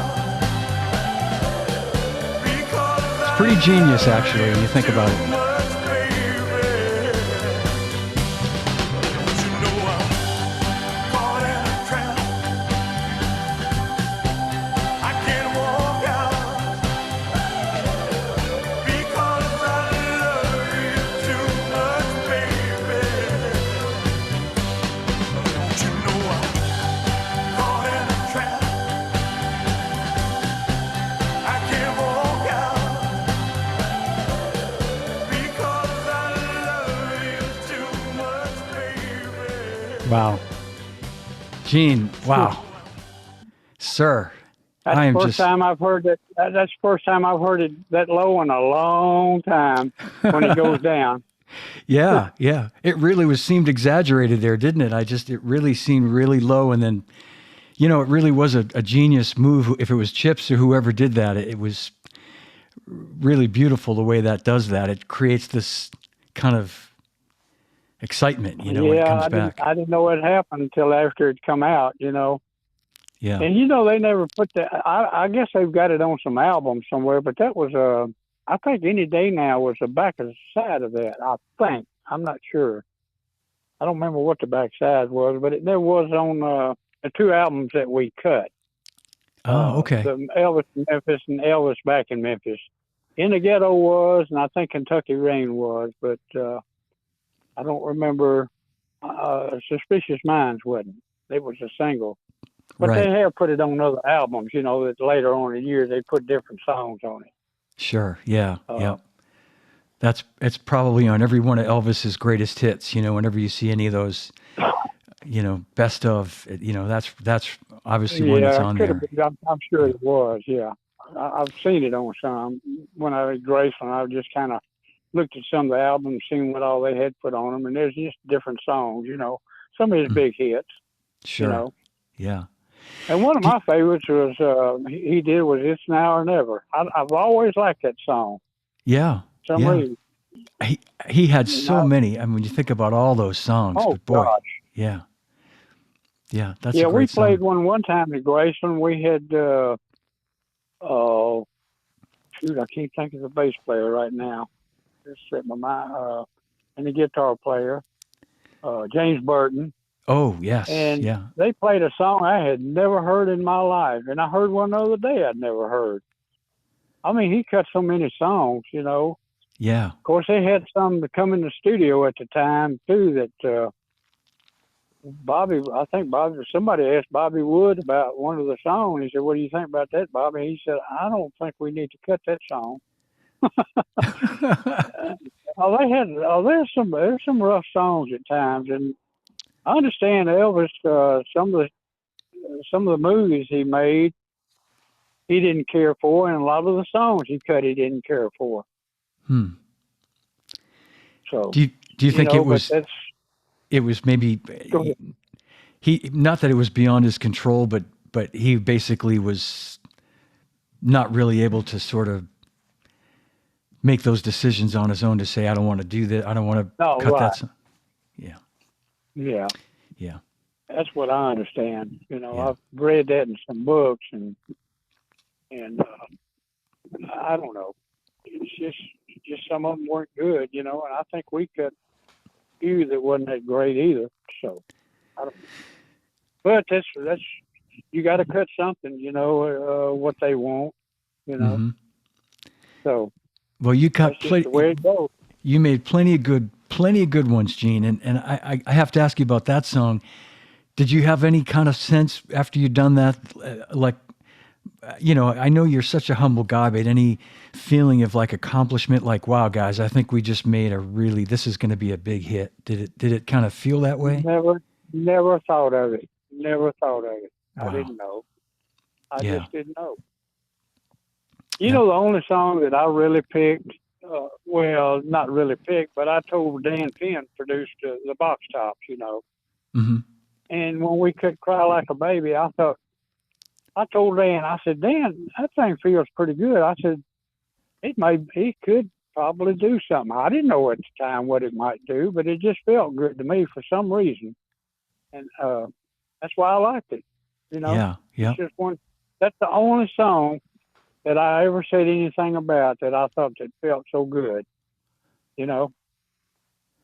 because Pretty genius, actually, when you think about it. much, baby. Don't you know I'm caught in a trap? I can't walk out because I love you too much, baby. Don't you know I'm caught in a trap? I can't walk out because I love you too much, baby. Wow. Gene, wow. Sir, That's I the am first just, time I've heard that. That's the first time I've heard it that low in a long time when it goes down. yeah, yeah. It really seemed exaggerated there, didn't it? It really seemed really low. And then, it really was a genius move. If it was Chips or whoever did that, it was really beautiful the way that does that. It creates this kind of excitement, when it Yeah, comes back. I didn't know it happened until after it come out. Yeah. And they never put that. I guess they've got it on some album somewhere, but that was I think Any Day Now was the back of the side of that. I think I'm not sure. I don't remember what the back side was, but there was on the two albums that we cut. Oh, okay. The Elvis in Memphis and Elvis Back in Memphis. In the Ghetto was, and I think Kentucky Rain was, but I don't remember. Suspicious Minds wasn't. It was a single. But Right. they have put it on other albums, that later on in the year they put different songs on it. Sure. Yeah. Yeah. It's probably on every one of Elvis's greatest hits. Whenever you see any of those, best of, that's obviously one that's it on could have there. been. I'm sure it was. Yeah, I've seen it on some. When I was at Graceland, I just kind of looked at some of the albums, seen what all they had put on them, and there's just different songs. Some of his big hits. Sure. Yeah. And one of my favorites was he did was "It's Now or Never." I've always liked that song. Yeah. For some reason. he had You so know? many. I mean, when you think about all those songs, Oh but boy, gosh. yeah, yeah, that's a Yeah, we great played song. one time at Graceland. We had oh shoot, I can't think of the bass player right now. Just set my mind. And the guitar player, James Burton, Oh yes, and yeah, they played a song I had never heard in my life, and I heard one the other day I'd never heard. I mean, he cut so many songs, you know. yeah, Of course, they had some to come in the studio at the time too. That Bobby, I think Bobby, somebody asked Bobby Wood about one of the songs. He said, "What do you think about that, Bobby?" He said, "I don't think we need to cut that song." Oh, they had. Oh, there's some rough songs at times, and I understand Elvis. Some of the movies he made, he didn't care for, and a lot of the songs he cut, he didn't care for. hmm. So, Do you you think know, but that's it was maybe go ahead. he not that it was beyond his control, but he basically was not really able to sort of make those decisions on his own to say, I don't want to do that. I don't want to No, cut right. that. Yeah. Yeah, Yeah. that's what I understand. You know, Yeah. I've read that in some books, and I don't know. It's just some of them weren't good, you know, and I think we cut a few that wasn't that great either. So, I don't. But that's you got to cut something, you know, what they want, you know. Hmm. So Well, you that's got just the way it goes. you made plenty of good ones, Gene. And I have to ask you about that song. Did you have any kind of sense after you'd done that, like, I know you're such a humble guy, but any feeling of like accomplishment, like, wow, guys, I think we just made this is going to be a big hit. Did it kind of feel that way? Never thought of it. Never thought of it. I Wow. didn't know. I Yeah. just didn't know. You Yeah. know, the only song that I really picked, well, not really picked, but I told Dan Penn produced the Box Tops, you know. Hmm. And when we could Cry Like a Baby, I told Dan, I said, Dan, that thing feels pretty good. I said, he could probably do something. I didn't know at the time what it might do, but it just felt good to me for some reason. And that's why I liked it. You know, Yeah. Yeah. it's just one, that's the only song that I ever said anything about that I thought that felt so good, you know,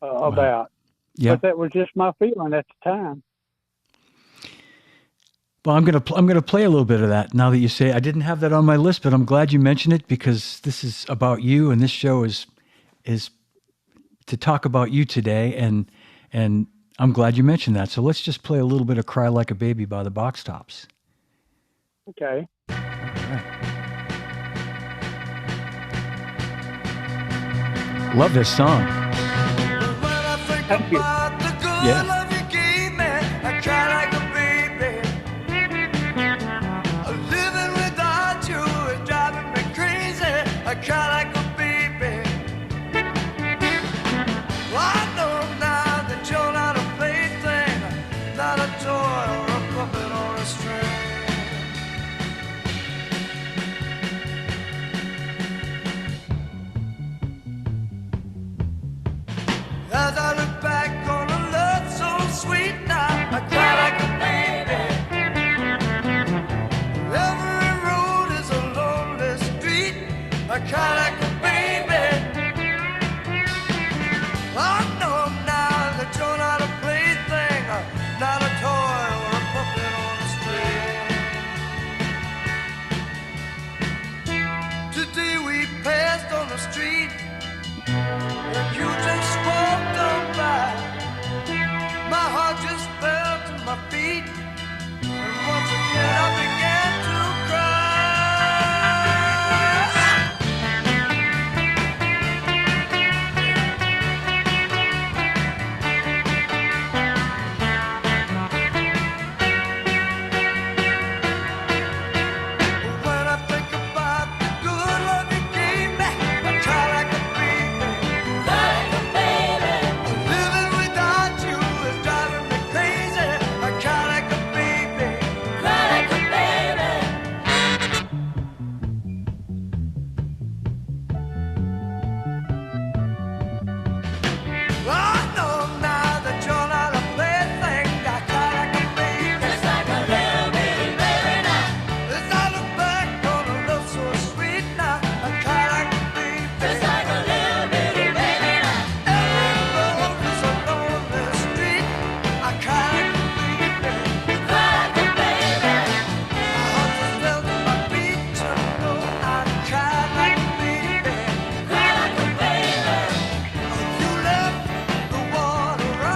Wow. about. Yeah. But that was just my feeling at the time. Well, I'm gonna play a little bit of that now that you say it. I didn't have that on my list, but I'm glad you mentioned it because this is about you, and this show is to talk about you today, and I'm glad you mentioned that. So let's just play a little bit of "Cry Like a Baby" by the Box Tops. Okay. All right. Love this song. Thank you. Yeah. As I look back on a love so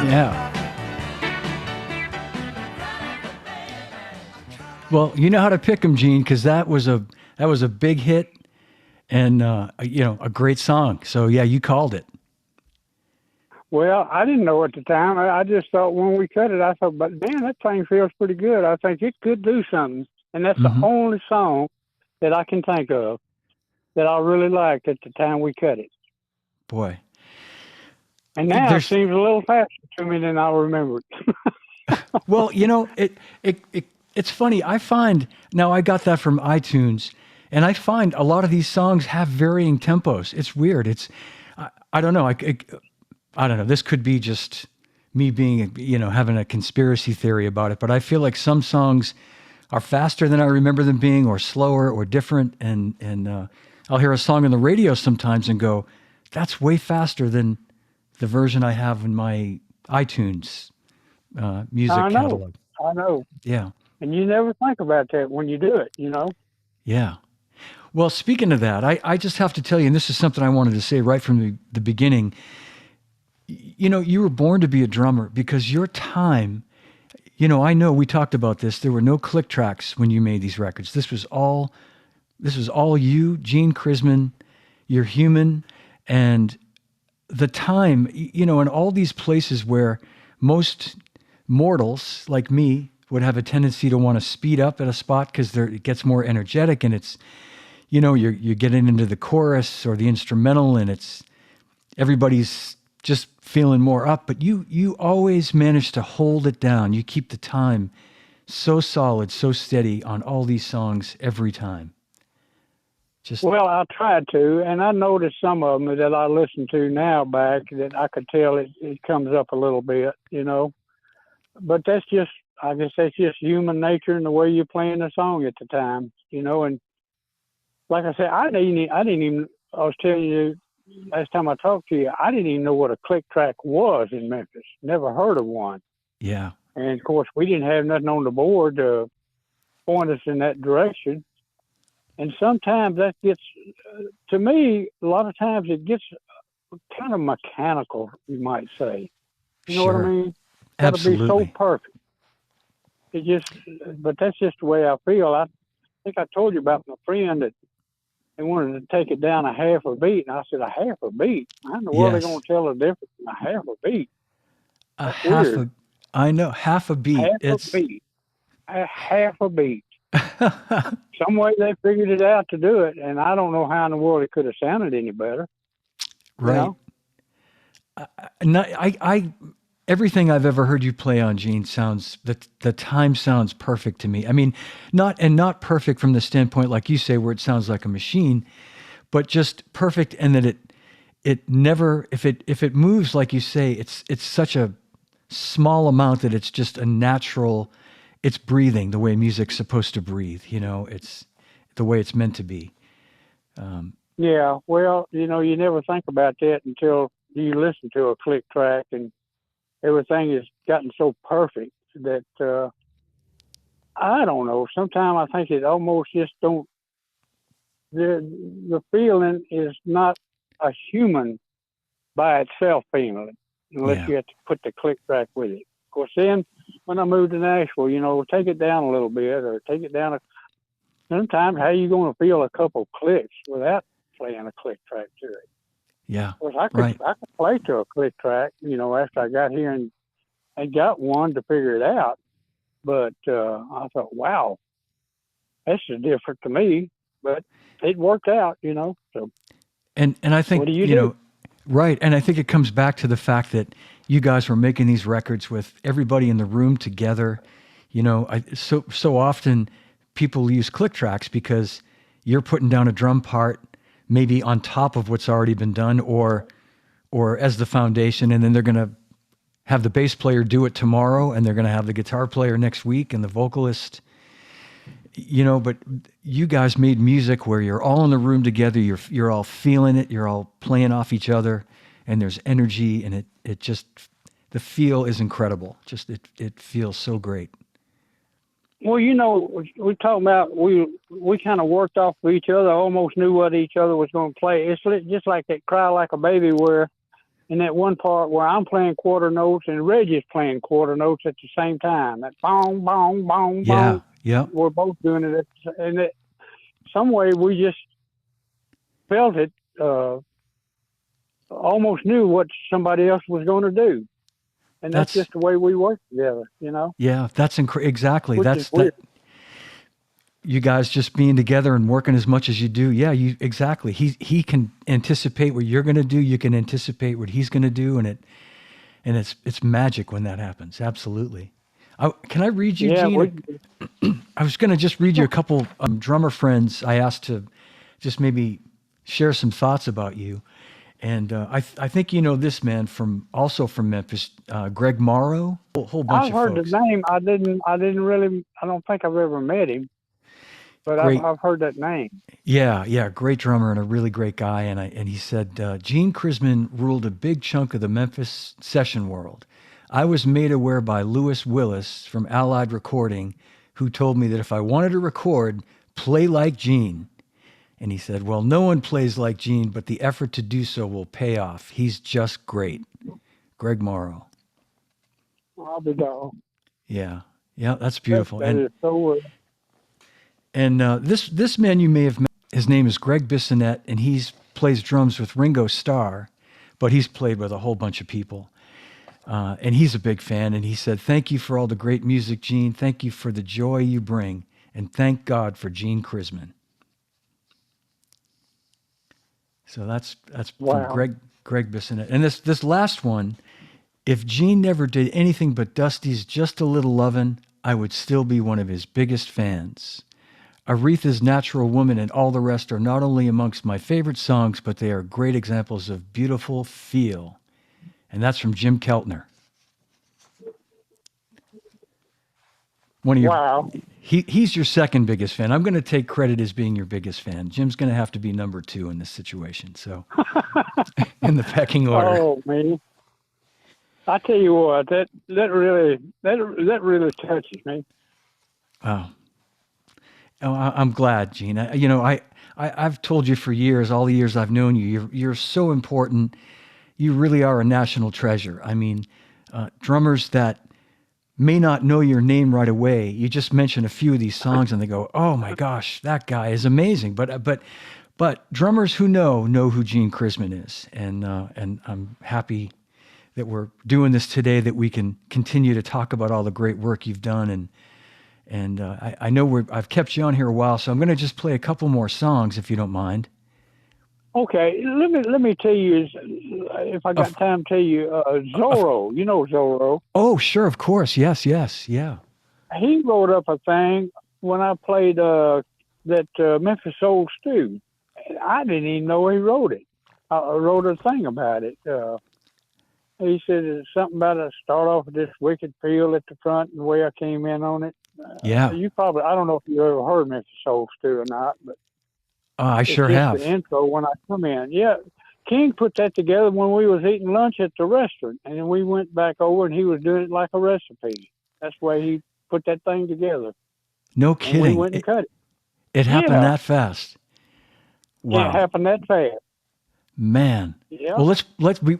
Yeah. Well, you know how to pick them, Gene, because that was a big hit and a great song. So yeah, you called it. Well, I didn't know at the time. I just thought when we cut it, I thought, but man, that thing feels pretty good. I think it could do something. And that's the only song that I can think of that I really liked at the time we cut it. Boy. And now it seems a little faster to me than I remembered. Well, it's funny. I find now I got that from iTunes, and I find a lot of these songs have varying tempos. It's weird. I don't know. I don't know. This could be just me being, having a conspiracy theory about it, but I feel like some songs are faster than I remember them being, or slower, or different. And I'll hear a song on the radio sometimes and go, "That's way faster than the version I have in my iTunes music catalog." I know. Yeah. And you never think about that when you do it, Yeah. Well, speaking of that, I just have to tell you, and this is something I wanted to say right from the beginning. You were born to be a drummer because your time, I know we talked about this. There were no click tracks when you made these records. This was all you, Gene Chrisman. You're human. And the time, in all these places where most mortals like me would have a tendency to want to speed up at a spot because it gets more energetic, and it's, you're getting into the chorus or the instrumental, and it's everybody's just feeling more up. But you always manage to hold it down. You keep the time so solid, so steady on all these songs every time. Well, I tried to, and I noticed some of them that I listen to now back that I could tell it comes up a little bit, But I guess that's just human nature and the way you're playing the song at the time, And like I said, I was telling you last time I talked to you, I didn't even know what a click track was in Memphis. Never heard of one. Yeah. And of course, we didn't have nothing on the board to point us in that direction. And sometimes that gets, to me, a lot of times it gets kind of mechanical, you might say. You know what I mean? Absolutely. Gotta be so perfect. But that's just the way I feel. I think I told you about my friend that they wanted to take it down a half a beat. And I said, a half a beat? How in the world are they going to tell the difference in a half a beat? I know, half a beat. Half a beat. Some way they figured it out to do it, and I don't know how in the world it could have sounded any better. Right. Everything I've ever heard you play on, Gene, the time sounds perfect to me. I mean, not perfect from the standpoint, like you say, where it sounds like a machine, but just perfect, and that it never, if it moves like you say, it's such a small amount that it's just a natural. It's breathing the way music's supposed to breathe. It's the way it's meant to be. Yeah, well, you never think about that until you listen to a click track, and everything has gotten so perfect that I don't know. Sometimes I think it almost just don't. The feeling is not a human by itself feeling, unless you have to put the click track with it. Of course, then when I moved to Nashville, take it down a little bit, or take it down. Sometimes, how are you going to feel a couple clicks without playing a click track to it? Yeah. Of course, I could play to a click track, after I got here and got one to figure it out. But I thought, wow, that's just different to me. But it worked out, So. And I think, what do you do? Right. And I think it comes back to the fact that you guys were making these records with everybody in the room together. So often people use click tracks because you're putting down a drum part maybe on top of what's already been done, or as the foundation, and then they're going to have the bass player do it tomorrow, and they're going to have the guitar player next week, and the vocalist. But you guys made music where you're all in the room together, you're all feeling it, you're all playing off each other, and there's energy, and it just, the feel is incredible. Just it feels so great. Well, we talking about we kind of worked off of each other, almost knew what each other was going to play. It's just like that Cry Like a Baby, where in that one part where I'm playing quarter notes and Reggie's playing quarter notes at the same time. That bong, bong, bong, Yeah. bong. Yeah. We're both doing it. And some way we just felt it, almost knew what somebody else was going to do. And that's just the way we work together, you know? Yeah, that's exactly. Which That's is weird. You guys just being together and working as much as you do. Yeah, exactly. He can anticipate what you're going to do. You can anticipate what he's going to do, and it's magic when that happens. Absolutely. Can I read you, Gene? I was going to just read you a couple drummer friends I asked to just maybe share some thoughts about you. And I think you know this man also from Memphis, Greg Morrow. Whole bunch I've of heard folks. the name. I didn't really. I don't think I've ever met him, but I've heard that name. Yeah, great drummer and a really great guy. And he said Gene Chrisman ruled a big chunk of the Memphis session world. I was made aware by Lewis Willis from Allied Recording, who told me that if I wanted to record, play like Gene. And he said, well, no one plays like Gene, but the effort to do so will pay off. He's just great. Greg Morrow. I'll be dog. Yeah, that's beautiful. That is so weird. And this man you may have met, his name is Greg Bissonette, and he plays drums with Ringo Starr, but he's played with a whole bunch of people. And he's a big fan, and he said, thank you for all the great music, Gene. Thank you for the joy you bring, and thank God for Gene Chrisman. So that's wow. from Greg Bissonette. And this last one, if Gene never did anything but Dusty's Just a Little Lovin', I would still be one of his biggest fans. Aretha's Natural Woman and all the rest are not only amongst my favorite songs, but they are great examples of beautiful feel. And that's from Jim Keltner. Wow. He's your second biggest fan. I'm going to take credit as being your biggest fan. Jim's going to have to be number 2 in this situation. So, in the pecking order. Oh man, I tell you what, that really touches me. Oh, I'm glad, Gene. I've told you for years, all the years I've known you, you're so important. You really are a national treasure. I mean, drummers that may not know your name right away. You just mention a few of these songs and they go, oh my gosh, that guy is amazing. But drummers who know who Gene Chrisman is. And I'm happy that we're doing this today, that we can continue to talk about all the great work you've done. And I know I've kept you on here a while, so I'm going to just play a couple more songs if you don't mind. Okay, let me tell you, if I got time, tell you Zorro. You know Zorro. Oh, sure, of course, yes, yeah. He wrote up a thing when I played that Memphis Soul Stew. I didn't even know he wrote it. I wrote a thing about it. He said it's something about it. Start off with this wicked feel at the front and the way I came in on it. Yeah. You probably, I don't know if you ever heard Memphis Soul Stew or not, but I sure have. The intro when I come in. Yeah. King put that together when we was eating lunch at the restaurant, and then we went back over and he was doing it like a recipe. That's the way he put that thing together. No kidding. And we went and cut it. It happened that fast. Wow. It happened that fast. Man. Yeah. Well,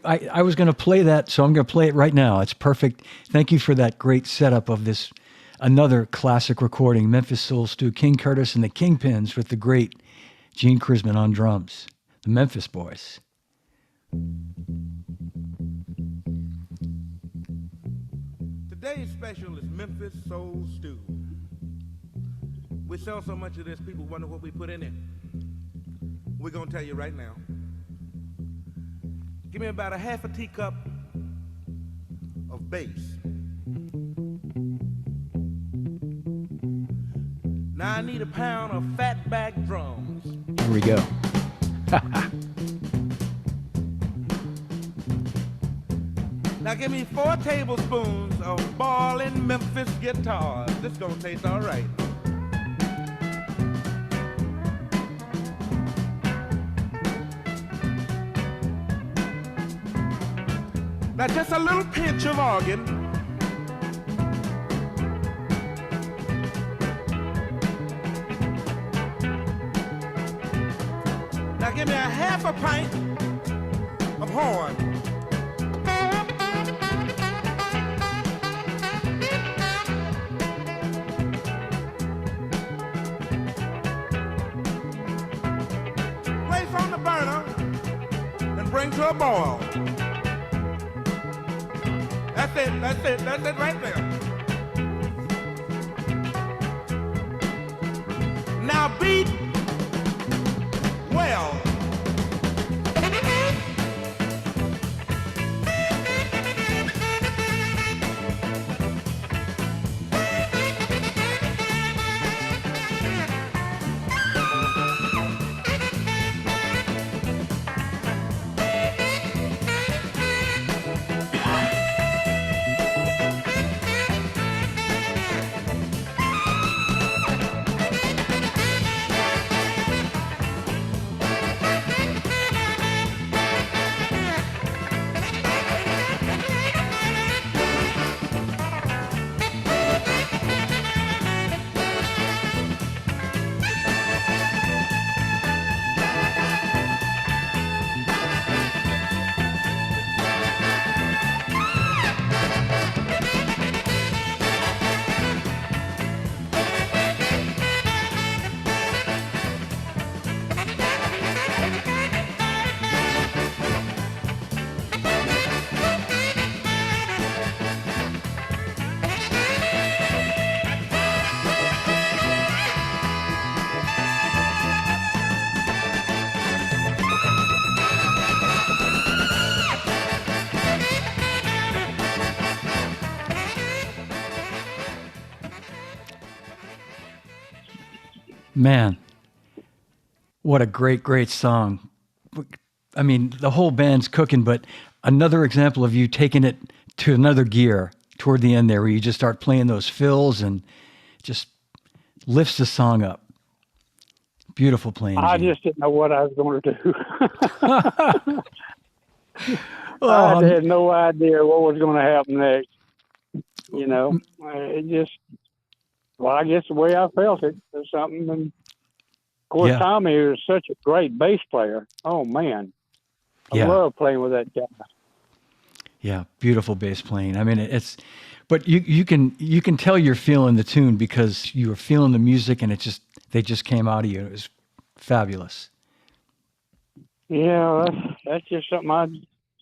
I was going to play that, so I'm going to play it right now. It's perfect. Thank you for that great setup of this, another classic recording, Memphis Soul Stew, King Curtis and the Kingpins with the great Gene Chrisman on drums, the Memphis Boys. Today's special is Memphis Soul Stew. We sell so much of this, people wonder what we put in it. We're going to tell you right now. Give me about a half a teacup of bass. Now I need a pound of fatback drums. Here we go. Now give me 4 tablespoons of ballin' Memphis guitars. This is gonna taste all right. Now just a little pinch of organ. Now give me a half a pint of horn. spring to a boil. That's it right there. Now beat well. Man, what a great song. I mean, the whole band's cooking, but another example of you taking it to another gear toward the end there, where you just start playing those fills and just lifts the song up. Beautiful playing. I Gene. just didn't know what I was going to do. Oh, I had no idea what was going to happen next. You know, it just, well, I guess the way I felt it or something. And of course, Yeah. Tommy was such a great bass player. Oh man, I Yeah. love playing with that guy. Yeah, beautiful bass playing. I mean, but you can tell you're feeling the tune because you were feeling the music and they just came out of you. It was fabulous. Yeah, that's just something I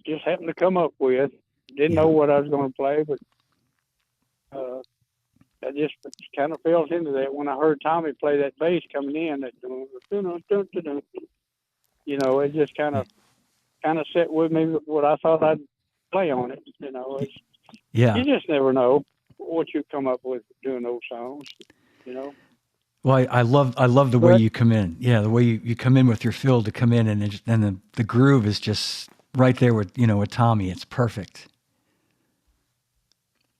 just happened to come up with. Didn't know what I was going to play, but I just kind of fell into that when I heard Tommy play that bass coming in. That you know, it just kind of set with me what I thought I'd play on it. You know, Yeah. you just never know what you come up with doing those songs. You know. Well, I love the way you come in. Yeah, the way you come in with your fill to come in, and the groove is just right there with Tommy. It's perfect.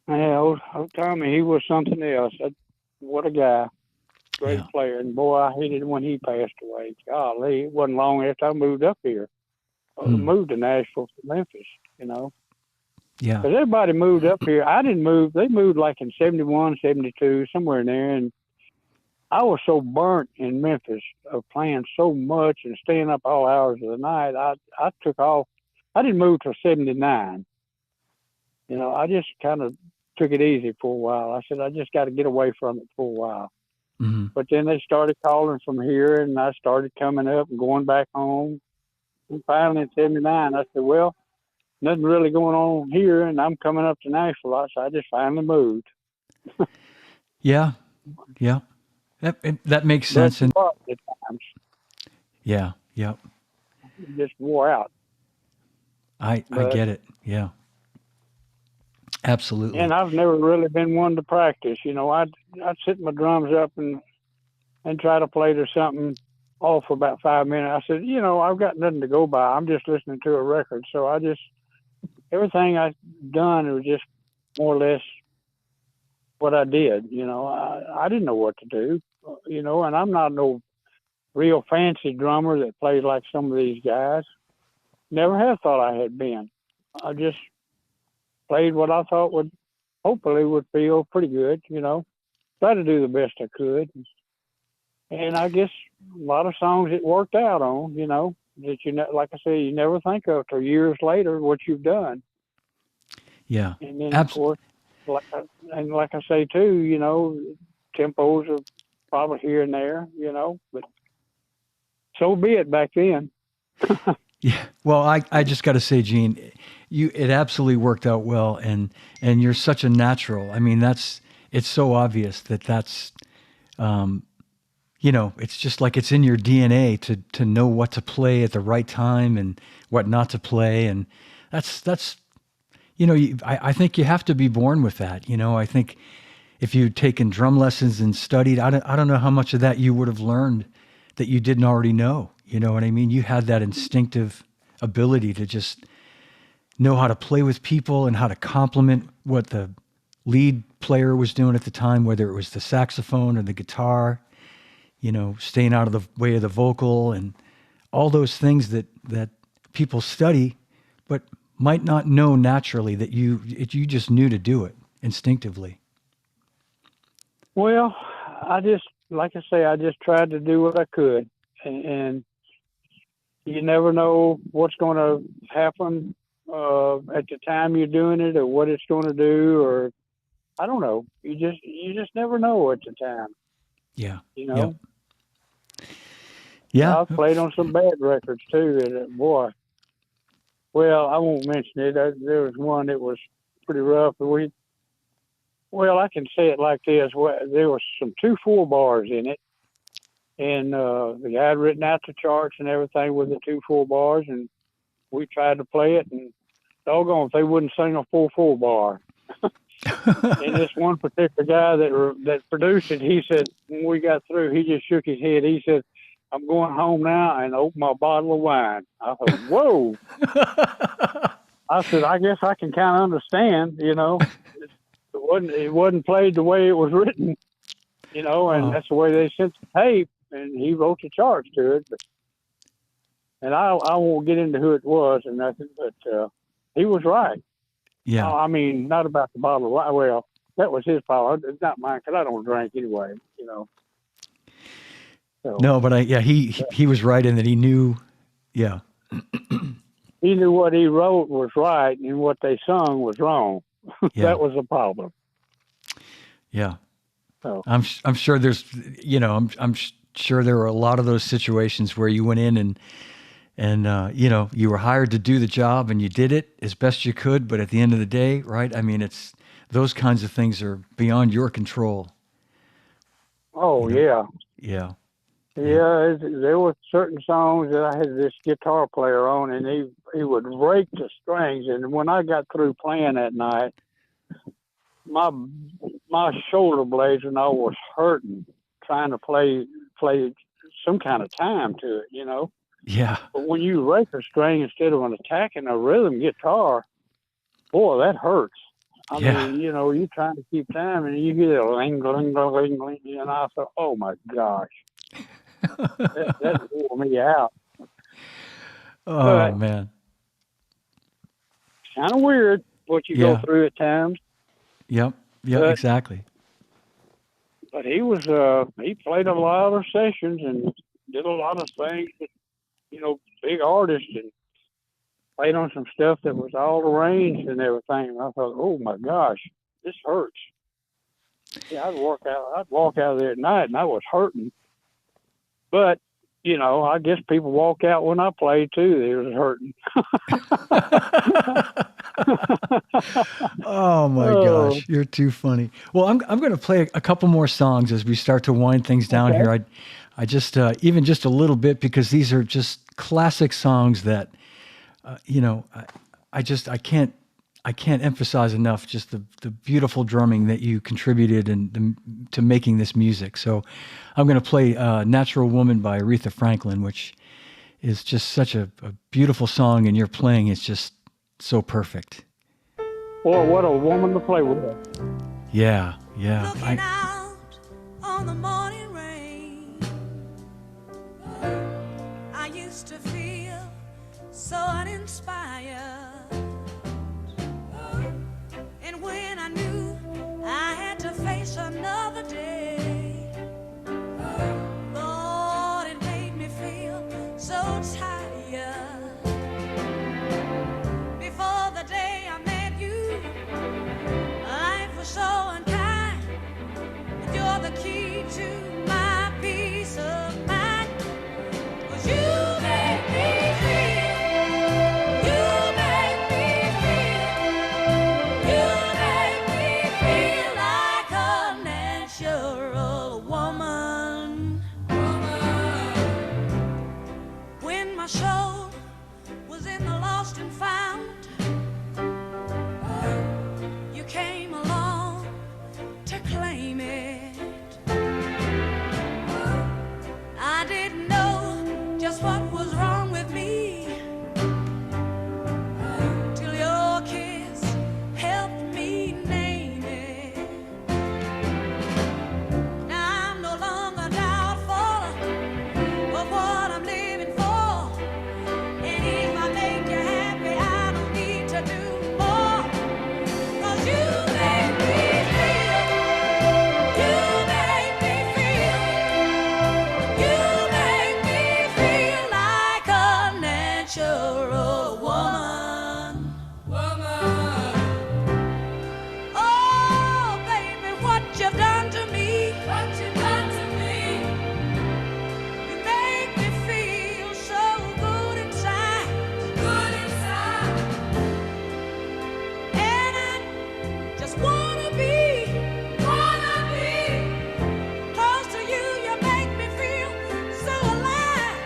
Yeah, old Tommy, he was something else. What a guy. Great player. And boy, I hated when he passed away. Golly, it wasn't long after I moved up here. I moved to Nashville from Memphis, you know. Yeah. Because everybody moved up here. I didn't move. They moved like in 71, 72, somewhere in there. And I was so burnt in Memphis of playing so much and staying up all hours of the night. I took off. I didn't move till 79. You know, I just kind of took it easy for a while. I said, I just got to get away from it for a while. Mm-hmm. But then they started calling from here, and I started coming up and going back home. And finally in 79, I said, well, nothing really going on here, and I'm coming up to Nashville. So I just finally moved. Yeah. That makes sense. And But at times, yeah. it just wore out. I get it. Yeah. Absolutely. And I've never really been one to practice. You know, I'd sit my drums up and try to play to something off for about 5 minutes. I said, you know, I've got nothing to go by. I'm just listening to a record. So everything I've done was just more or less what I did. You know, I didn't know what to do, you know, and I'm not no real fancy drummer that plays like some of these guys. Never have thought I had been. I just played what I thought would feel pretty good, you know. Try to do the best I could. And I guess a lot of songs it worked out on, you know, that like I say, you never think of till years later what you've done. Yeah. And then of course, like I say too, you know, tempos are probably here and there, you know, but so be it back then. Yeah. Well, I just got to say, Gene, it absolutely worked out well, and you're such a natural. I mean, it's so obvious that's, it's just like it's in your DNA to know what to play at the right time and what not to play, and that's I think you have to be born with that. I think if you'd taken drum lessons and studied, I don't know how much of that you would have learned that you didn't already know. You know what I mean? You had that instinctive ability to just know how to play with people and how to complement what the lead player was doing at the time, whether it was the saxophone or the guitar, staying out of the way of the vocal and all those things that people study, but might not know naturally that you just knew to do it instinctively. Well, like I say, I just tried to do what I could, and you never know what's going to happen at the time you're doing it, or what it's going to do, or I don't know. You just never know at the time. Yeah. Yep. Yeah. I've played on some bad records too, and boy. Well, I won't mention it. There was one that was pretty rough. I can say it like this. There was some 2/4 bars in it, and the guy had written out the charts and everything with the 2/4 bars, and we tried to play it, and doggone if they wouldn't sing a 4/4 bar. And this one particular guy that produced it, he said, when we got through, he just shook his head. He said, "I'm going home now and open my bottle of wine." I thought, whoa. I said, I guess I can kind of understand, It wasn't played the way it was written, and that's the way they sent the tape, and he wrote the charts to it. And I won't get into who it was or nothing, but he was right. Yeah. I mean, not about the bottle of wine. Well, that was his fault. It's not mine, because I don't drink anyway, So, no, but he was right in that he knew. Yeah. He knew what he wrote was right and what they sung was wrong. Yeah. That was the problem. Yeah. So I'm sure there's, I'm sure there were a lot of those situations where you went in and you were hired to do the job and you did it as best you could, but at the end of the day, right? I mean, it's those kinds of things are beyond your control. Oh, yeah. Yeah. Yeah, there were certain songs that I had this guitar player on, and he would rake the strings. And when I got through playing that night, my shoulder blades and all was hurting trying to play some kind of time to it, Yeah. But when you rake a string instead of attacking a rhythm guitar, boy, that hurts. I mean, you're trying to keep time, and you get a ling, ling, ling, ling, and I thought, oh my gosh. that wore me out. Oh, man. Kind of weird what you go through at times. Yep. Yeah, exactly. But he played a lot of sessions and did a lot of things that, big artist, and played on some stuff that was all arranged and everything. And I thought, oh my gosh, this hurts. Yeah, I'd walk out of there at night and I was hurting. But, I guess people walk out when I play too. They was hurting. Oh my gosh, you're too funny. Well, I'm going to play a couple more songs as we start to wind things down here. I just even just a little bit, because these are just classic songs that I can't emphasize enough just the beautiful drumming that you contributed to making this music. So I'm going to play Natural Woman by Aretha Franklin, which is just such a beautiful song, and your playing is just so perfect. Boy, what a woman to play with. Yeah. Looking out on the morning rain, I used to feel so uninspired. And when I knew I had to face another day, Lord, it made me feel so tired. Before the day I met you, life was so unkind. You're the key to my peace of mind. 'Cause you make me feel just wanna be close to you. You make me feel so alive.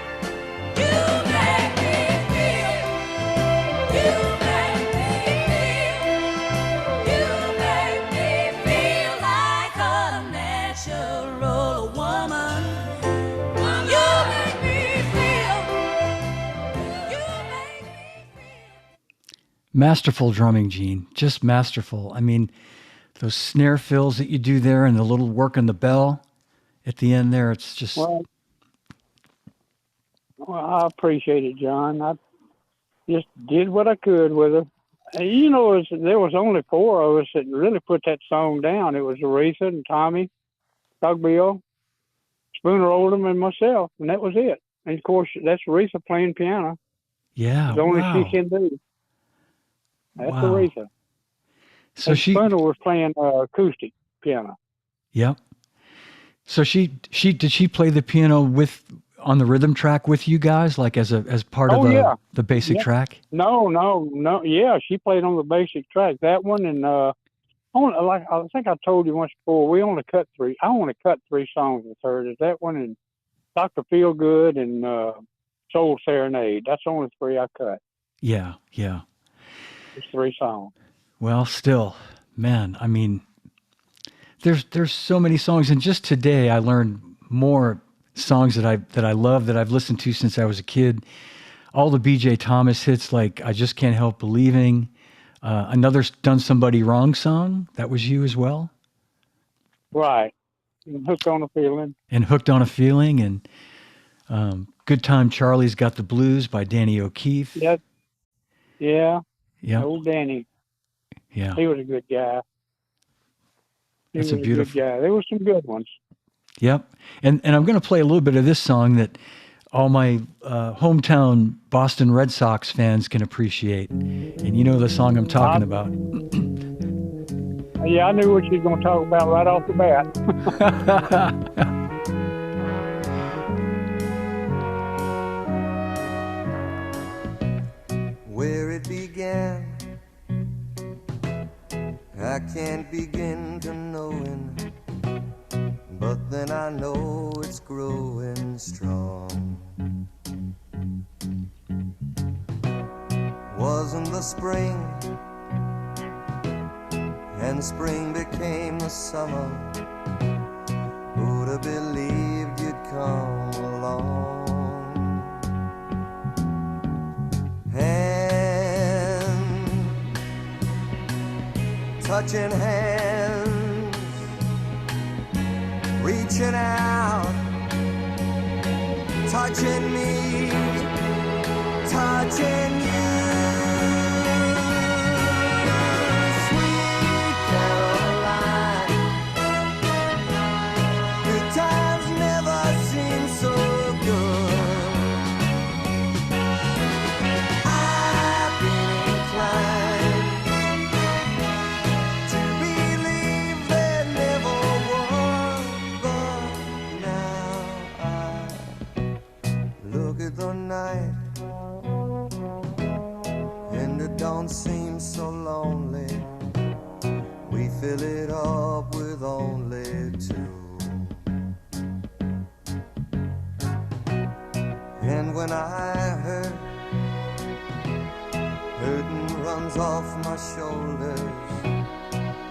You make me feel. You make me feel. You make me feel like a natural woman. You make me feel. You make me feel. Masterful drumming, Gene. Just masterful. I mean, those snare fills that you do there and the little work on the bell at the end there, it's just, Well, I appreciate it, John. I just did what I could with her. And, you know, there was only 4 of us that really put that song down. It was Aretha and Tommy, Doug Bill, Spooner Oldham, and myself, and that was it. And of course, that's Aretha playing piano. yeah, It's only wow. she can do. That's Wow. Aretha. So And she, Spooner was playing acoustic piano. yep. So did she play the piano on the rhythm track with you guys, like as part Oh, of yeah. the basic Yeah. track? No. Yeah, she played on the basic track. That one and I think I told you once before. I only cut 3 songs with her. There's that one and Dr. Feelgood and Soul Serenade. That's the only 3 I cut. Yeah, yeah. It's 3 songs. Well, still, man, I mean, there's so many songs, and just today I learned more songs that I love, that I've listened to since I was a kid. All the B.J. Thomas hits, like I Just Can't Help Believing. Another Done Somebody Wrong song, that was you as well. Right. And Hooked on a Feeling. And Hooked on a Feeling, and Good Time Charlie's Got the Blues by Danny O'Keefe. Yeah. Yeah. Yeah, Old Danny. yeah. He was a good guy. That's He a was beautiful. good guy. There were some good ones. Yep. And I'm going to play a little bit of this song that all my hometown Boston Red Sox fans can appreciate. And you know the song I'm talking about. Yeah, I knew what you were going to talk about right off the bat. Where it began, I can't begin to knowing, but then I know it's growing strong. Wasn't the spring, and spring became the summer. Who'd have believed you'd come along? Touching hands, reaching out, touching me, touching you. Sweet Caroline, good times never seem so good. I've been inclined to believe there never was, but now I look at the night and it don't seem so lonely. We fill it up with only 2. And when I hurt, hurting runs off my shoulders.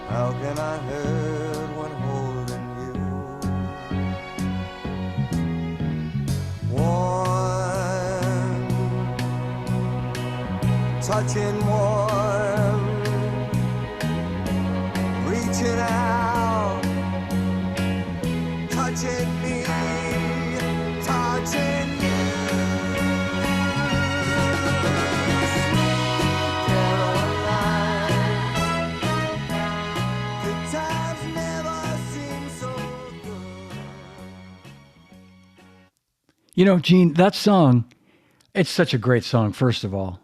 How can I hurt when holding you? Warm, touching warm, reaching out, touching me, touching you. Sweet Caroline, good times never seem so good. You know, Gene, that song, it's such a great song, first of all.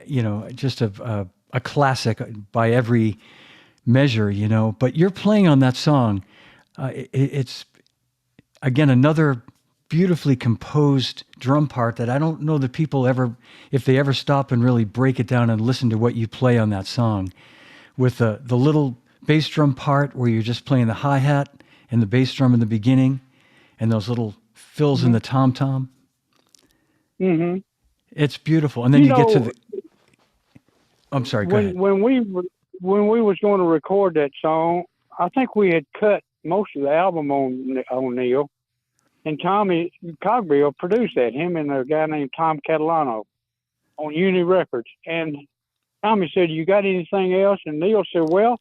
You know, just a classic by every measure, you know. But you're playing on that song. It's, again, another beautifully composed drum part that I don't know that people ever, if they ever stop and really break it down and listen to what you play on that song, with the little bass drum part where you're just playing the hi-hat and the bass drum in the beginning and those little fills in the tom-tom. Mm-hmm. It's beautiful. And then you get to the... I'm sorry, go ahead. When we was going to record that song, I think we had cut most of the album on Neil, and Tommy Cogbill produced that. Him and a guy named Tom Catalano on Uni Records. And Tommy said, "You got anything else?" And Neil said, "Well,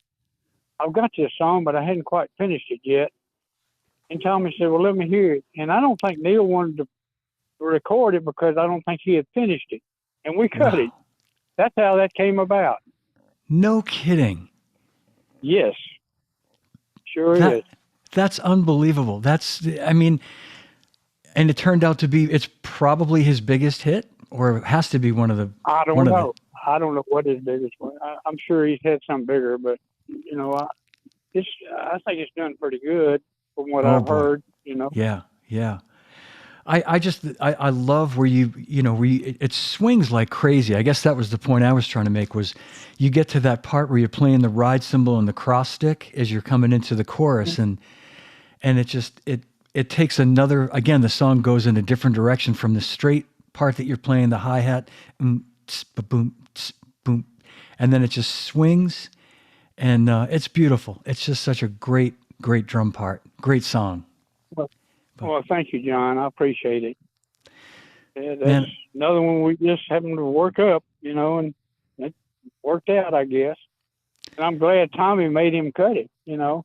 I've got this song, but I hadn't quite finished it yet." And Tommy said, "Well, let me hear it." And I don't think Neil wanted to record it because I don't think he had finished it, and we cut it. That's how that came about. No kidding. Yes, sure is. That's unbelievable. I mean, and it turned out to be, it's probably his biggest hit, or it has to be one of the... I don't know. I don't know what his biggest one. I'm sure he's had some bigger, but, you know, I think it's done pretty good from what I've heard, you know. Yeah, yeah. I love where it swings like crazy. I guess that was the point I was trying to make, was you get to that part where you're playing the ride cymbal and the cross stick as you're coming into the chorus, and it takes another, again, the song goes in a different direction from the straight part that you're playing, the hi-hat, boom, boom, and then it just swings, and it's beautiful. It's just such a great drum part, great song. Well, thank you, John. I appreciate it. Yeah, that's another one we just happened to work up, you know, and it worked out, I guess. And I'm glad Tommy made him cut it, you know.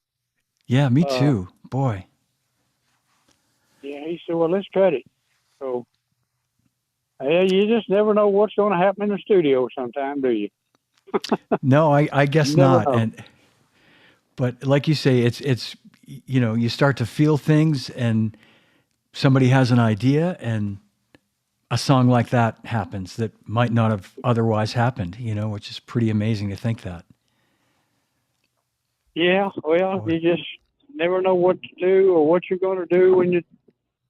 Yeah, me too. Boy. Yeah, he said, "Well, let's cut it." So, yeah, you just never know what's going to happen in the studio sometime, do you? No, I guess not. But like you say, it's you know, you start to feel things, and somebody has an idea, and a song like that happens that might not have otherwise happened, you know, which is pretty amazing to think that. Yeah, well, you just never know what to do or what you're going to do when it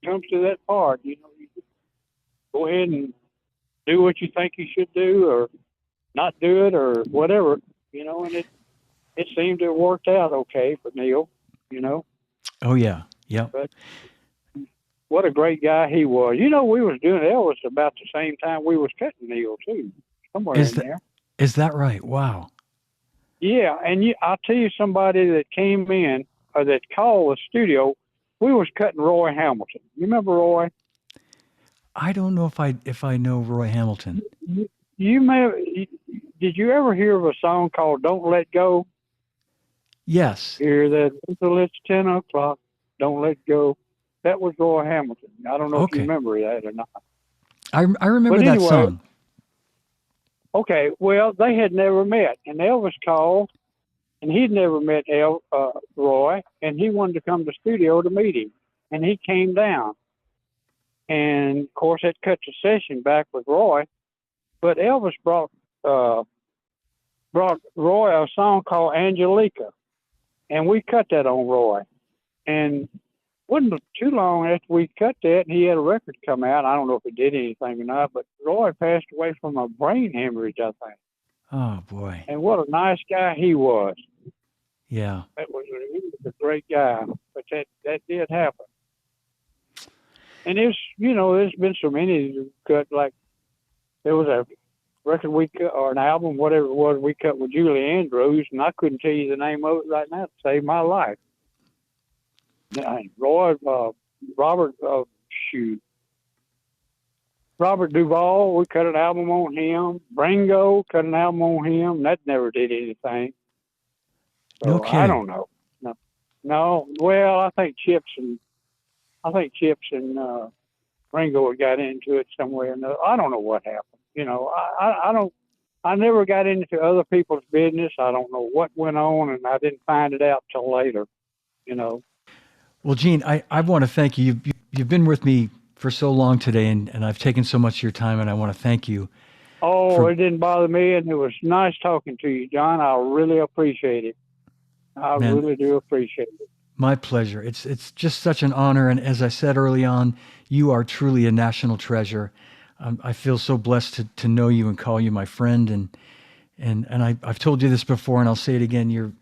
comes to that part. You know, you just go ahead and do what you think you should do, or not do it, or whatever, you know, and it seemed to have worked out okay for Neil, you know. Oh, yeah. Yeah. But what a great guy he was. You know, we was doing Elvis about the same time we was cutting Neil, too, somewhere in there. Is that right? Wow. Yeah, and I'll tell you, somebody that came in, or that called the studio, we was cutting Roy Hamilton. You remember Roy? I don't know if I know Roy Hamilton. Did you ever hear of a song called "Don't Let Go"? Yes. Hear that until it's 10 o'clock. Don't let go. That was Roy Hamilton. I don't know if you remember that or not. I remember that song. Okay, well, they had never met, and Elvis called, and he'd never met Roy, and he wanted to come to the studio to meet him, and he came down. And, of course, that cut the session back with Roy, but Elvis brought Roy a song called Angelica, and we cut that on Roy. And wasn't too long after we cut that, he had a record come out. I don't know if it did anything or not, but Roy passed away from a brain hemorrhage, I think. Oh, boy. And what a nice guy he was. Yeah. He was a great guy, but that did happen. And there's been so many cut, like there was a record we cut, or an album, whatever it was, we cut with Julie Andrews, and I couldn't tell you the name of it right now to save my life. Roy, Robert Duvall, we cut an album on him. Ringo cut an album on him. That never did anything. So No kidding. I don't know. No. Well, I think Chips and Ringo got into it somewhere. I don't know what happened. You know, I never got into other people's business. I don't know what went on, and I didn't find it out till later, you know. Well, Gene, I want to thank you. You've been with me for so long today, and I've taken so much of your time, and I want to thank you. Oh, it didn't bother me, and it was nice talking to you, John. I really appreciate it. I really do appreciate it. My pleasure. It's just such an honor, and as I said early on, you are truly a national treasure. I feel so blessed to know you and call you my friend, and I've told you this before, and I'll say it again.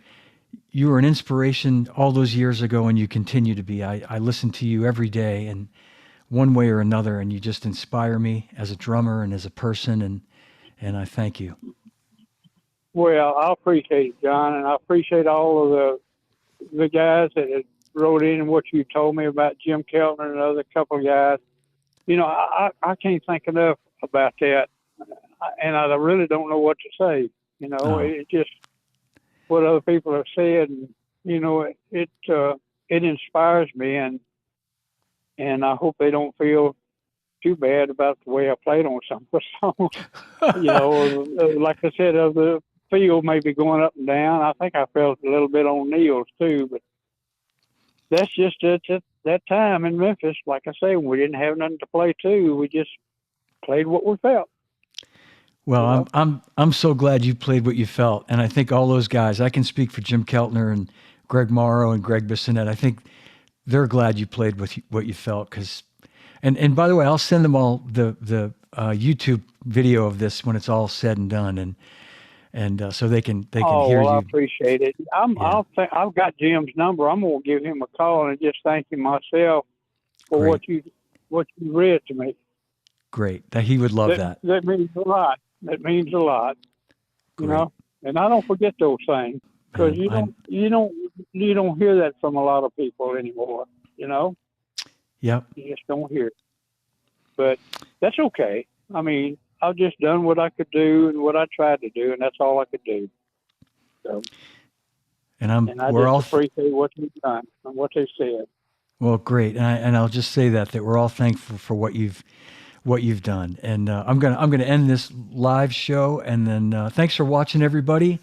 you were an inspiration all those years ago, and you continue to be. I listen to you every day, and one way or another, and you just inspire me as a drummer and as a person, and I thank you. Well, I appreciate it, John, and I appreciate all of the guys that had wrote in and what you told me about Jim Keltner and another couple of guys. You know, I can't think enough about that, and I really don't know what to say. You know, Oh. it just what other people have said, and you know, it inspires me, and I hope they don't feel too bad about the way I played on some of the songs. You know, like I said, of the field maybe going up and down. I think I felt a little bit on Neil's too, but that's just that time in Memphis. Like I say, we didn't have nothing to play to. We just played what we felt. Well, You know? I'm so glad you played what you felt, and I think all those guys. I can speak for Jim Keltner and Greg Morrow and Greg Bissonette. I think they're glad you played what you felt. Because, and by the way, I'll send them all the YouTube video of this when it's all said and done, and so they can hear well, I you. appreciate it. I've got Jim's number. I'm gonna give him a call and just thank him myself for Great. what you read to me. Great. That he would love that. That means a lot. That means a lot. You Great. know, and I don't forget those things because Man, you don't hear that from a lot of people anymore. You know, Yep. you just don't hear it. But that's okay. I mean, I've just done what I could do and what I tried to do, and that's all I could do. So, And I we're all just appreciate what you've done and what they said. well, great. And I'll just say that we're all thankful for what you've done. And I'm gonna end this live show. And then thanks for watching, everybody.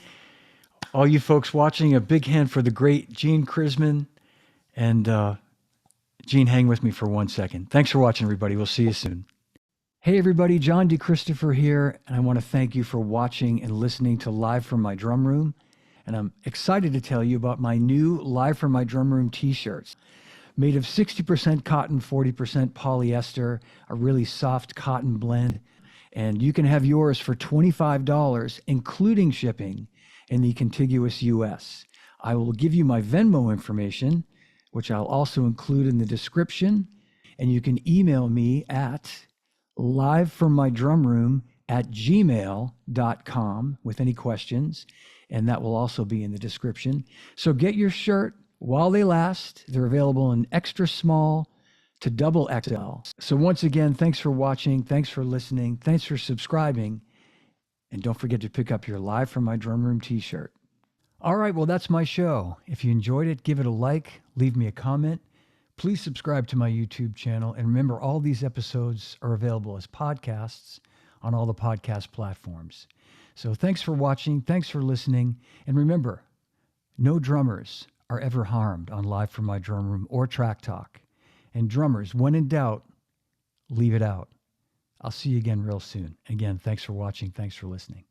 All you folks watching, a big hand for the great Gene Chrisman. And Gene, hang with me for 1 second. Thanks for watching, everybody. We'll see you soon. Hey, everybody. John D. Christopher here, and I want to thank you for watching and listening to Live from My Drum Room. And I'm excited to tell you about my new Live from My Drum Room t-shirts. Made of 60% cotton, 40% polyester, a really soft cotton blend. And you can have yours for $25, including shipping, in the contiguous U.S. I will give you my Venmo information, which I'll also include in the description. And you can email me at livefrommydrumroom@gmail.com with any questions. And that will also be in the description. So get your shirt while they last. They're available in extra small to double XL. So once again, thanks for watching. Thanks for listening. Thanks for subscribing. And don't forget to pick up your Live from My Drum Room t-shirt. All right, well, that's my show. If you enjoyed it, give it a like, leave me a comment. Please subscribe to my YouTube channel. And remember, all these episodes are available as podcasts on all the podcast platforms. So thanks for watching. Thanks for listening. And remember, no drummers are ever harmed on Live from My Drum Room or Track Talk. And drummers, when in doubt, leave it out. I'll see you again real soon. Again, thanks for watching. Thanks for listening.